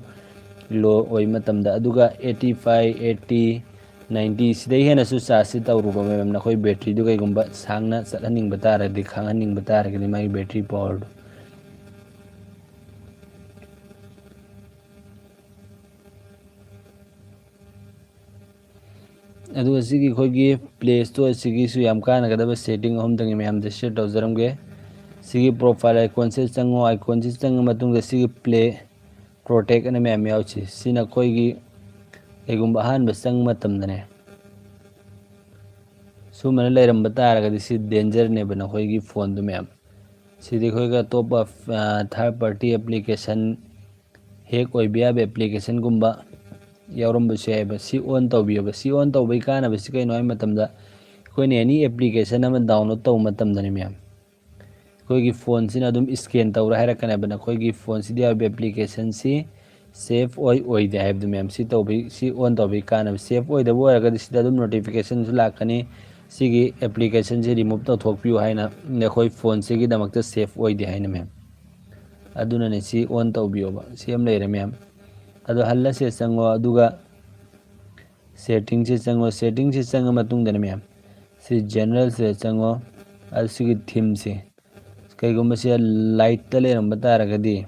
Speaker 1: ꯂꯣ ꯑꯣꯏꯕꯃꯇꯝꯗ. ꯑꯗꯨꯒ 85, 80, 90 ꯁꯤꯗꯩ ꯍꯦꯟꯅꯁꯨ ꯆꯥꯔꯖꯁꯤ ꯇꯧꯔꯨꯕ ꯃꯌꯥꯝ. ꯅꯈꯣꯏ ꯕꯦꯇ꯭ꯔꯤꯗꯨ ꯀꯩꯒꯨꯝꯕ ꯁꯥꯡꯅ ꯆꯠꯍꯟꯅꯤꯡꯕ ꯇꯥꯔꯒꯗꯤ, ꯈꯥꯡꯍꯟꯅꯤꯡꯕ ꯇꯥꯔꯒꯗꯤ ꯃꯥꯒꯤ ꯕꯦꯇ꯭ꯔꯤ ꯄꯋꯥꯔꯗꯨ. ꯑꯗꯨꯒ ꯁꯤꯒꯤ ꯑꯩꯈꯣꯏꯒꯤ ꯄ꯭ꯂꯦ ꯁ꯭ꯇꯣꯔ ꯁꯤꯒꯤꯁꯨ ꯌꯥꯝ ꯀꯥꯟꯅꯒꯗꯕ ꯁꯦꯠꯇꯤꯡ ꯑꯍꯨꯝꯗꯪ ꯃꯌꯥꯝꯗ ꯁꯤꯌꯔ ꯇꯧꯖꯔꯝꯒꯦ. ꯁꯤꯒꯤ ꯄ꯭ꯔꯣꯐꯥꯏꯜ ꯑꯥꯏꯀꯣꯟꯁꯤ ꯆꯪꯉꯣ. ꯑꯥꯏꯀꯣꯟꯁꯤ ꯆꯪꯉ ꯃꯇꯨꯡꯗ ꯁꯤꯒꯤ ꯄ꯭ꯂꯦ ꯄ꯭ꯔꯣꯇꯦꯛ ꯑꯅ ꯃꯌꯥꯝ ꯌꯥꯎꯁꯤ. ꯁꯤꯅ ꯑꯩꯈꯣꯏꯒꯤ ꯀꯩꯒꯨꯝꯕ ꯑꯍꯥꯟꯕ ꯆꯪꯕ ꯃꯇꯝꯗꯅꯦ ꯁꯨꯃꯥꯏꯅ ꯂꯩꯔꯝꯕ ꯇꯥꯔꯒꯗꯤ ꯁꯤ ꯗꯦꯟꯖꯔꯅꯦꯕ ꯅꯈꯣꯏꯒꯤ ꯐꯣꯟꯗꯨ ꯃꯌꯥꯝ. ꯁꯤꯗꯤ ꯑꯩꯈꯣꯏꯒ ꯑꯇꯣꯞꯄ ꯊꯥꯔꯠ ꯄꯥꯔꯇꯤ ꯑꯦꯄ꯭ꯂꯤꯀꯦꯁꯟ ꯍꯦꯛ ꯑꯣꯏꯕ ꯌꯥꯕ ꯑꯦꯄ꯭ꯂꯤꯀꯦꯁꯟꯒꯨꯝꯕ ꯌꯥꯎꯔꯝꯕꯁꯨ ꯌꯥꯏꯕ. ꯁꯤ ꯑꯣꯟ ꯇꯧꯕꯤꯌꯣꯕ. ꯁꯤ ꯑꯣꯟ ꯇꯧꯕꯒꯤ ꯀꯥꯟꯅꯕꯁꯤ ꯀꯩꯅꯣ ꯍꯥꯏꯕ ꯃꯇꯝꯗ ꯑꯩꯈꯣꯏꯅ ꯑꯦꯅꯤ ꯑꯦꯄ꯭ꯂꯤꯀꯦꯁꯟ ꯑꯃ ꯗꯥꯎꯟꯂꯣꯗ ꯇꯧꯕ ꯃꯇꯝꯗꯅꯦ ꯃꯌꯥꯝ ꯑꯩꯈꯣꯏꯒꯤ ꯐꯣꯟꯁꯤꯅ ꯑꯗꯨꯝ ꯁ꯭ꯀꯦꯟ ꯇꯧꯔ ꯍꯥꯏꯔꯛꯀꯅꯦꯕ ꯅꯈꯣꯏꯒꯤ ꯐꯣꯟꯁꯤꯗ ꯌꯥꯎꯔꯤꯕ ꯑꯦꯄ꯭ꯂꯤꯀꯦꯁꯟꯁꯤ ꯁꯦꯐ ꯑꯣꯏꯗꯦ ꯍꯥꯏꯕꯗꯨ ꯃꯌꯥꯝ ꯁꯤ ꯑꯣꯟ ꯇꯧꯕꯒꯤ ꯀꯥꯟꯅꯕ ꯁꯦꯐ ꯑꯣꯏꯗꯕ ꯑꯣꯏꯔꯒꯗꯤ ꯁꯤꯗ ꯑꯗꯨꯝ ꯅꯣꯇꯤꯐꯤꯀꯦꯁꯟꯁꯨ ꯂꯥꯛꯀꯅꯤ ꯁꯤꯒꯤ ꯑꯦꯄ꯭ꯂꯤꯀꯦꯁꯟꯁꯤ ꯔꯤꯃꯨꯚ ꯇꯧꯊꯣꯛꯄꯤꯌꯨ ꯍꯥꯏꯅ ꯅꯈꯣꯏ ꯐꯣꯟꯁꯤꯒꯤꯗꯃꯛꯇ ꯁꯦꯐ ꯑꯣꯏꯗꯦ ꯍꯥꯏꯅ ꯃꯌꯥꯝ ꯑꯗꯨꯅꯅꯦ ꯁꯤ ꯑꯣꯟ ꯇꯧꯕꯤꯌꯣꯕ ꯁꯤ ꯑꯃ ꯂꯩꯔꯦ ꯃꯌꯥꯝ ꯑꯗꯣ ꯍꯜꯂꯁꯦ ꯆꯪꯉꯣ ꯑꯗꯨꯒ ꯁꯦꯠꯇꯤꯡꯁꯦ ꯆꯪꯉꯣ ꯁꯦꯠꯇꯤꯡꯁꯦ ꯆꯪꯉ ꯃꯇꯨꯡꯗꯅꯦ ꯃꯌꯥꯝ ꯁꯤ ꯖꯦꯅꯔꯦꯜꯁꯤꯗ ꯆꯪꯉꯣ ꯑꯁꯤꯒꯤ ꯊꯤꯝꯁꯦ ꯀꯩꯒꯨꯝꯕ ꯁꯤ ꯂꯥꯏꯠꯇ ꯂꯩꯔꯝꯕ ꯇꯥꯔꯒꯗꯤ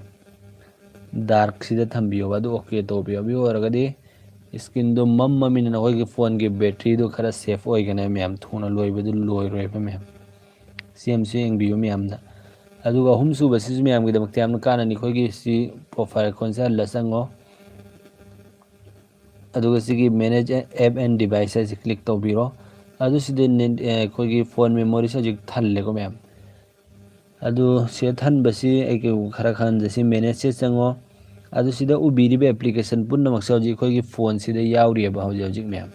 Speaker 1: ꯗꯥꯔꯛꯁꯤꯗ ꯊꯝꯕꯤꯌꯣꯕ ꯑꯗꯨ ꯑꯣꯀꯦ ꯇꯧꯕꯤꯌꯣ ꯑꯗꯨ ꯑꯣꯏꯔꯒꯗꯤ ꯁ꯭ꯀꯤꯟꯗꯣ ꯃꯝꯃꯃꯤꯅ ꯅꯈꯣꯏꯒꯤ ꯐꯣꯟꯒꯤ ꯕꯦꯇ꯭ꯔꯤꯗꯣ ꯈꯔ ꯁꯦꯐ ꯑꯣꯏꯒꯅꯤ ꯃꯌꯥꯝ ꯊꯨꯅ ꯂꯣꯏꯕꯗꯨ ꯂꯣꯏꯔꯣꯏꯕ ꯃꯌꯥꯝ ꯁꯤ ꯑꯃꯁꯨ ꯌꯦꯡꯕꯤꯌꯨ ꯃꯌꯥꯝꯅ ꯑꯗꯨꯒ ꯑꯍꯨꯝꯁꯨꯕꯁꯤꯁꯨ ꯃꯌꯥꯝꯒꯤꯗꯃꯛꯇ ꯌꯥꯝꯅ ꯀꯥꯟꯅꯅꯤ ꯑꯩꯈꯣꯏꯒꯤ ꯁꯤ ꯄ꯭ꯔꯣꯐꯥꯏꯜ ꯑꯥꯏꯀꯣꯟꯁꯦ ꯍꯜꯂ ꯆꯪꯉꯣ ꯑꯗꯨꯒ ꯁꯤꯒꯤ ꯃꯦꯅꯦꯖ ꯑꯦꯞ ꯑꯦꯟ ꯗꯤꯚꯥꯏꯁ ꯍꯥꯏꯁꯤ ꯀ꯭ꯂꯤꯛ ꯇꯧꯕꯤꯔꯣ ꯑꯗꯨ ꯁꯤꯗ ꯑꯩꯈꯣꯏꯒꯤ ꯐꯣꯟ ꯃꯦꯃꯣꯔꯤꯁꯤ ꯍꯧꯖꯤꯛ ꯊꯜꯂꯦꯀꯣ ꯃꯌꯥꯝ ꯑꯗꯨ ꯁꯤꯗ ꯊꯟꯕꯁꯤ ꯑꯩ ꯈꯔ ꯈꯪꯍꯟꯖꯁꯤ ꯃꯦꯅꯦꯖꯁꯦ ꯆꯪꯉꯣ ꯑꯗꯨ ꯁꯤꯗ ꯎꯕꯤꯔꯤꯕ ꯑꯦꯄ꯭ꯂꯤꯀꯦꯁꯟ ꯄꯨꯝꯅꯃꯛꯁꯦ ꯍꯧꯖꯤꯛ ꯑꯩꯈꯣꯏꯒꯤ ꯐꯣꯟꯁꯤꯗ ꯌꯥꯎꯔꯤꯑꯕ ꯍꯧꯖꯤꯛ ꯃꯌꯥꯝ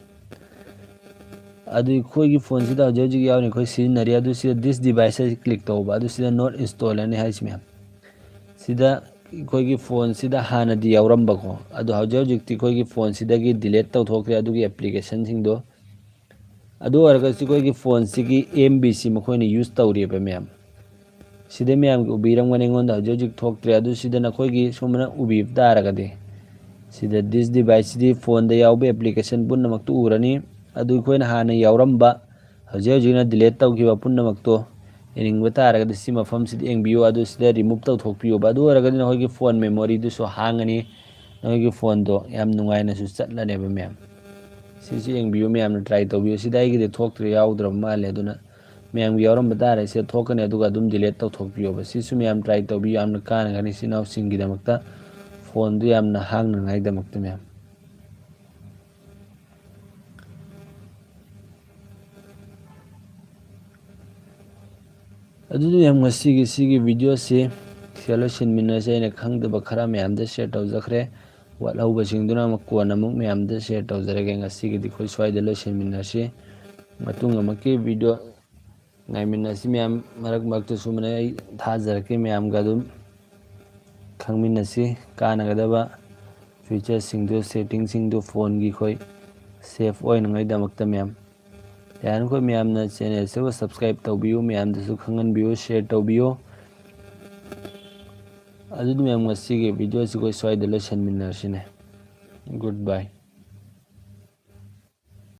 Speaker 1: ꯑꯗꯨ ꯑꯩꯈꯣꯏꯒꯤ ꯐꯣꯟꯁꯤꯗ ꯍꯧꯖꯤꯛ ꯌꯥꯎꯔꯤ ꯑꯩꯈꯣꯏ ꯁꯤꯖꯤꯟꯅꯔꯤ ꯑꯗꯨ ꯁꯤꯗ ꯗꯤꯁ ꯗꯤꯚꯥꯏꯁ ꯍꯥꯏꯁꯤ ꯀ꯭ꯂꯤꯛ ꯇꯧꯕ ꯑꯗꯨ ꯁꯤꯗ ꯅꯣꯠ ꯏꯟꯁꯇꯣꯜ ꯑꯅꯤ ꯍꯥꯏꯁꯤ ꯃꯌꯥꯝ ꯁꯤꯗ ꯑꯩꯈꯣꯏꯒꯤ ꯐꯣꯟꯁꯤꯗ ꯍꯥꯟꯅꯗꯤ ꯌꯥꯎꯔꯝꯕꯀꯣ ꯑꯗꯣ ꯍꯧꯖꯤꯛꯇꯤ ꯑꯩꯈꯣꯏꯒꯤ ꯐꯣꯟꯁꯤꯗꯒꯤ ꯗꯤꯂꯦꯠ ꯇꯧꯊꯣꯛꯈ꯭ꯔꯦ ꯑꯗꯨꯒꯤ ꯑꯦꯄ꯭ꯂꯤꯀꯦꯁꯟꯁꯤꯡꯗꯣ ꯑꯗꯨ ꯑꯣꯏꯔꯒꯁꯨ ꯑꯩꯈꯣꯏꯒꯤ ꯐꯣꯟꯁꯤꯒꯤ MB ꯃꯈꯣꯏꯅ ꯌꯨꯁ ꯇꯧꯔꯤꯕ ꯃꯌꯥꯝ ꯁꯤꯗ ꯃꯌꯥꯝꯒꯤ ꯎꯕꯤꯔꯝꯒꯅꯤ ꯑꯩꯉꯣꯟꯗ ꯍꯧꯖꯤꯛ ꯊꯣꯛꯇ꯭ꯔꯦ ꯑꯗꯨ ꯁꯤꯗ ꯅꯈꯣꯏꯒꯤ ꯁꯨꯃꯥꯏꯅ ꯎꯕꯤꯕ ꯇꯥꯔꯒꯗꯤ ꯁꯤꯗ ꯗꯤꯁ ꯗꯤꯚꯥꯏꯁꯁꯤꯗꯤ ꯐꯣꯟꯗ ꯌꯥꯎꯕ ꯑꯦꯄ꯭ꯂꯤꯀꯦꯁꯟ ꯄꯨꯝꯅꯃꯛꯇꯨ ꯎꯔꯅꯤ ꯑꯗꯨ ꯑꯩꯈꯣꯏꯅ ꯍꯥꯟꯅ ꯌꯥꯎꯔꯝꯕ ꯍꯧꯖꯤꯛꯅ ꯗꯤꯂꯦꯠ ꯇꯧꯈꯤꯕ ꯄꯨꯝꯅꯃꯛꯇꯣ ꯌꯦꯡꯅꯤꯡꯕ ꯇꯥꯔꯒꯗꯤ ꯁꯤ ꯃꯐꯝꯁꯤꯗ ꯌꯦꯡꯕꯤꯌꯨ ꯑꯗꯨ ꯁꯤꯗ ꯔꯤꯃꯨꯚ ꯇꯧꯊꯣꯛꯄꯤꯌꯨꯕ ꯑꯗꯨ ꯑꯣꯏꯔꯒꯗꯤ ꯅꯈꯣꯏꯒꯤ ꯐꯣꯟ ꯃꯦꯃꯣꯔꯤꯗꯨꯁꯨ ꯍꯥꯡꯉꯅꯤ ꯅꯈꯣꯏꯒꯤ ꯐꯣꯟꯗꯣ ꯌꯥꯝ ꯅꯨꯡꯉꯥꯏꯅꯁꯨ ꯆꯠꯂꯅꯦꯕ ꯃꯌꯥꯝ ꯁꯤꯁꯨ ꯌꯦꯡꯕꯤꯌꯨ ꯃꯌꯥꯝꯅ ꯇ꯭ꯔꯥꯏ ꯇꯧꯕꯤꯌꯨ ꯁꯤꯗ ꯑꯩꯒꯤꯗꯤ ꯊꯣꯛꯇ꯭ꯔꯦ ꯌꯥꯎꯗ꯭ꯔꯕ ꯃꯥꯜꯂꯦ ꯑꯗꯨꯅ ꯃꯌꯥꯝꯒꯤ ꯌꯥꯎꯔꯝꯕ ꯇꯥꯔꯦ ꯁꯤꯗ ꯊꯣꯛꯀꯅꯤ ꯑꯗꯨꯒ ꯑꯗꯨꯝ ꯗꯤꯂꯦꯠ ꯇꯧꯊꯣꯛꯄꯤꯌꯣꯕ ꯁꯤꯁꯨ ꯃꯌꯥꯝ ꯇ꯭ꯔꯥꯏ ꯇꯧꯕꯤꯌꯨ ꯌꯥꯝꯅ ꯀꯥꯟꯅꯒꯅꯤ ꯏꯆꯤꯜ ꯏꯅꯥꯎꯁꯤꯡꯒꯤꯗꯃꯛꯇ ꯐꯣꯟꯗꯨ ꯌꯥꯝꯅ ꯍꯥꯡꯅꯉꯥꯏꯗꯃꯛꯇ ꯃꯌꯥꯝ ꯑꯗꯨꯗꯤ ꯃꯌꯥꯝ ꯉꯁꯤꯒꯤ ꯚꯤꯗꯤꯑꯣꯁꯤ ꯁꯤꯗ ꯂꯣꯏꯁꯤꯟꯃꯤꯟꯅꯁꯦ ꯑꯩꯅ ꯈꯪꯗꯕ ꯈꯔ ꯃꯌꯥꯝꯗ ꯁꯦꯌꯔ ꯇꯧꯖꯈ꯭ꯔꯦ ꯋꯥꯠꯍꯧꯕꯁꯤꯡꯗꯨꯅ ꯑꯃꯨꯛ ꯀꯣꯟꯅ ꯑꯃꯨꯛ ꯃꯌꯥꯝꯗ ꯁꯦꯌꯔ ꯇꯧꯖꯔꯒꯦ ꯉꯁꯤꯒꯤꯗꯤ ꯑꯩꯈꯣꯏ ꯁ꯭ꯋꯥꯏꯗ ꯂꯣꯏꯁꯤꯟꯃꯤꯟꯅꯁꯤ ꯃꯇꯨꯡ ꯑꯃꯨꯛꯀꯤ ꯚꯤꯗꯤꯑꯣ ꯉꯥꯏꯃꯤꯟꯅꯁꯤ ꯃꯌꯥꯝ ꯃꯔꯛꯇꯁꯨ ꯑꯩ ꯊꯥꯖꯔꯛꯀꯦ ꯃꯌꯥꯝꯒ ꯑꯗꯨꯝ ꯈꯪꯃꯤꯟꯅꯁꯤ ꯀꯥꯟꯅꯒꯗꯕ ꯐꯤꯆꯔꯁꯤꯡꯗꯨ ꯁꯦꯠꯇꯤꯡꯁꯤꯡꯗꯨ ꯐꯣꯟꯒꯤ ꯑꯩꯈꯣꯏ ꯁꯦꯐ ꯑꯣꯏꯅꯉꯥꯏꯗꯃꯛꯇ ꯃꯌꯥꯝ ꯌꯥꯔꯤꯈꯣꯏ ꯃꯌꯥꯝꯅ ꯆꯦꯅꯦꯜꯁꯤꯕꯨ ꯁꯕꯁꯀ꯭ꯔꯥꯏꯕ ꯇꯧꯕꯤꯌꯨ ꯃꯌꯥꯝꯗꯁꯨ ꯈꯪꯍꯟꯕꯤꯌꯨ ꯁꯦꯌꯔ ꯇꯧꯕꯤꯌꯨ ꯑꯗꯨꯗꯤ ꯃꯌꯥꯝ ꯉꯁꯤꯒꯤ ꯚꯤꯗꯤꯑꯣꯁꯤ ꯑꯩꯈꯣꯏ ꯁ꯭ꯋꯥꯏꯗ ꯂꯣꯏꯁꯤꯟꯃꯤꯟꯅꯔꯁꯤꯅꯦ ꯒꯨꯗ ꯕꯥꯏ